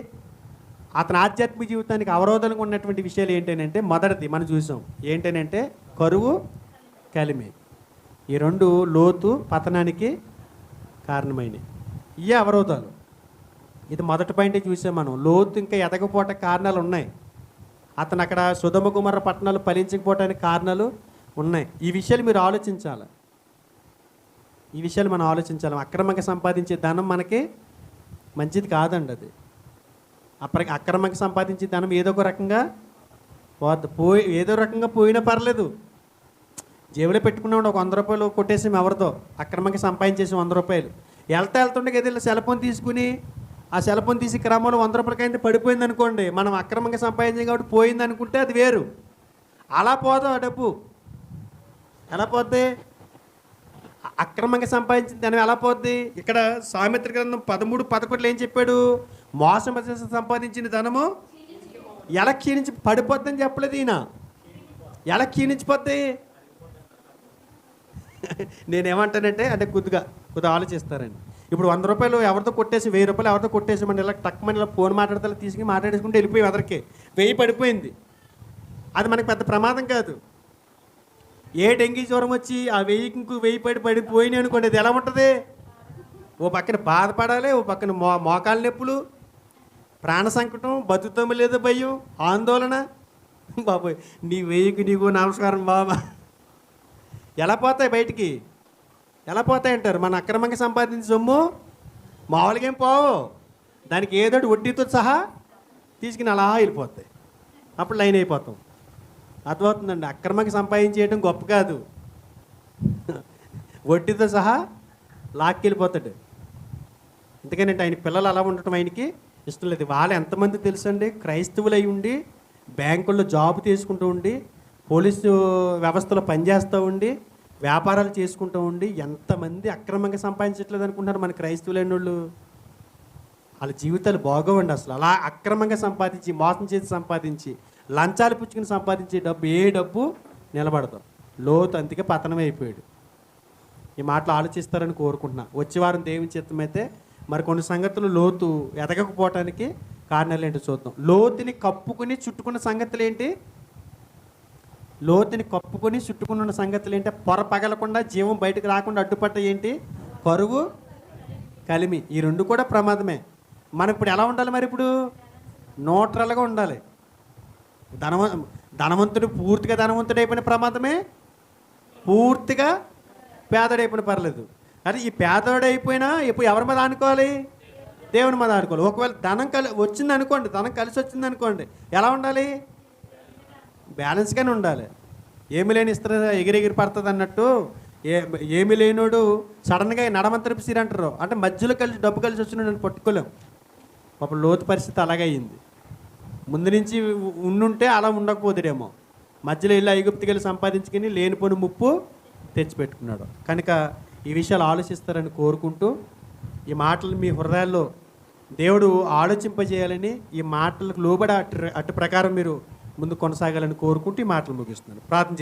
అతని ఆధ్యాత్మిక జీవితానికి అవరోధంగా ఉన్నటువంటి విషయాలు ఏంటంటే, మొదటిది మనం చూసాం ఏంటంటే కరువు, కలిమి. ఈ రెండు లోతు పతనానికి కారణమైనవి. ఇవే అవరోధాలు. ఇది మొదటి పాయింటే చూసాం మనం. లోతు ఇంకా ఎదగపోవటానికి కారణాలు ఉన్నాయి. అతను అక్కడ సొదొమ గుమర్ర పట్టణాలు ఫలించకపోవటానికి కారణాలు ఉన్నాయి. ఈ విషయాలు మీరు ఆలోచించాలి. మనం అక్రమంగా సంపాదించే ధనం మనకి మంచిది కాదండి. అది అక్రమంగా సంపాదించే ధనం ఏదో రకంగా పోయినా పర్లేదు. జేబులో పెట్టుకున్నాడు. ఒక 100 రూపాయలు కొట్టేసి ఎవరితో అక్రమంగా సంపాదించేసి 100 రూపాయలు వెళ్తుండే ఏదో సెల్ ఫోన్ తీసుకుని ఆ సెల్ ఫోన్ తీసి క్రమంలో 100 రూపాయలకైతే పడిపోయింది అనుకోండి, మనం అక్రమంగా సంపాదించాం కాబట్టి పోయింది అనుకుంటే అది వేరు. అలా పోదాం. ఆ డబ్బు ఎలా పోద్ది? అక్రమంగా సంపాదించిన ధనం ఎలా పోద్ది? ఇక్కడ సామెత్ర గ్రంథం 13:11 ఏం చెప్పాడు? మోసం సంపాదించిన ధనము ఎలా క్షీణించి పడిపోద్ది అని చెప్పలేదు ఈయన. ఎలా క్షీణించిపోద్ది? నేనేమంటానంటే కొద్దిగా ఆలోచిస్తారండి. ఇప్పుడు 100 రూపాయలు ఎవరితో కొట్టేసి 1000 రూపాయలు ఎవరితో కొట్టేసి మన ఇలా టక్మని ఇలా ఫోన్ మాట్లాడతా తీసుకుని మాట్లాడేసుకుంటే వెళ్ళిపోయి ఎదరికి 1000 పడిపోయింది. అది మనకు పెద్ద ప్రమాదం కాదు. ఏ డెంగీ జ్వరం వచ్చి ఆ 1000 పడిపోయినాయి అనుకోండి, అది ఎలా ఉంటుంది? ఓ పక్కన బాధపడాలి, ఓ పక్కన మోకాళ్ళ నొప్పులు, ప్రాణ సంకటం, బతుకుతామో లేదో భయం, ఆందోళన. బాబోయ్ నీ 1000కి నీకు నమస్కారం బాబా. ఎలా పోతాయి బయటికి? ఎలా పోతాయి అంటారు? మన అక్రమంగా సంపాదించిన సొమ్ము మామూలుగా ఏం పోవు, దానికి ఏదోటి వడ్డీతో సహా తీసుకుని అలా వెళ్ళిపోతాయి. అప్పుడు లైన్ అయిపోతాం. అర్థమవుతుందండి? అక్రమంగా సంపాదించేయడం గొప్ప కాదు, వడ్డీతో సహా లాక్కెళ్ళిపోతాడు. ఎందుకంటే ఆయన పిల్లలు అలా ఉండటం ఆయనకి ఇష్టం లేదు. వాళ్ళు ఎంతమంది తెలుసండి క్రైస్తవులు అయి ఉండి బ్యాంకుల్లో జాబ్ తీసుకుంటూ ఉండి పోలీసు వ్యవస్థలో పనిచేస్తూ ఉండి వ్యాపారాలు చేసుకుంటూ ఉండి ఎంతమంది అక్రమంగా సంపాదించట్లేదు అనుకుంటున్నారు మన క్రైస్తవులైన వాళ్ళు. వాళ్ళ జీవితాలు బాగోవండి అసలు. అలా అక్రమంగా సంపాదించి, మోసం చేసి సంపాదించి, లంచాలు పుచ్చుకుని సంపాదించే డబ్బు ఏ డబ్బు నిలబడతాం. లోతు అందుకే పతనం అయిపోయాడు. ఈ మాటలు ఆలోచిస్తారని కోరుకుంటున్నా. వచ్చే వారం దేవుని చిత్తమైతే మరి కొన్ని సంగతులు లోతు ఎదగకపోవటానికి కారణాలు ఏంటో చూద్దాం. లోతుని కప్పుకుని చుట్టుకున్న సంగతులు ఏంటి? లోతుని కప్పుకొని చుట్టుకుని ఉన్న సంగతులు ఏంటి? పొర పగలకుండా జీవం బయటకు రాకుండా అడ్డుపట్ట ఏంటి? కరువు, కలిమి. ఈ రెండు కూడా ప్రమాదమే. మనం ఇప్పుడు ఎలా ఉండాలి? మరి ఇప్పుడు న్యూట్రల్గా ఉండాలి. ధనవంతుడు పూర్తిగా ధనవంతుడు అయిపోయిన ప్రమాదమే, పూర్తిగా పేదడైపోయిన పర్లేదు. అది ఈ పేదోడైపోయినా ఇప్పుడు ఎవరి మీద ఆనుకోవాలి? దేవుని మీద ఆనుకోవాలి. ఒకవేళ ధనం వచ్చింది అనుకోండి, ధనం కలిసి వచ్చింది అనుకోండి, ఎలా ఉండాలి? బ్యాలెన్స్గానే ఉండాలి. ఏమి లేని ఇస్తారు ఎగిరెగిరి పడుతుంది అన్నట్టు. ఏమి లేనోడు సడన్గా నడమంతరపు సిరి అంటారు. అంటే మధ్యలో కలిసి డబ్బు కలిసి వచ్చిన నేను పట్టుకోలేం. పాపం లోతు పరిస్థితి అలాగే అయ్యింది. ముందు నుంచి ఉండుంటే అలా ఉండకపోదుడేమో. మధ్యలో వెళ్ళి ఐగుప్తుకి వెళ్ళి సంపాదించుకుని లేనిపోని ముప్పు తెచ్చిపెట్టుకున్నాడు. కనుక ఈ విషయాలు ఆలోచిస్తారని కోరుకుంటూ ఈ మాటలు మీ హృదయాల్లో దేవుడు ఆలోచింపజేయాలని, ఈ మాటలకు లోబడి అటు ప్రకారం మీరు ముందు కొనసాగాలని కోరుకుంటూ ఈ మాటలు ముగిస్తున్నాను. ప్రార్థన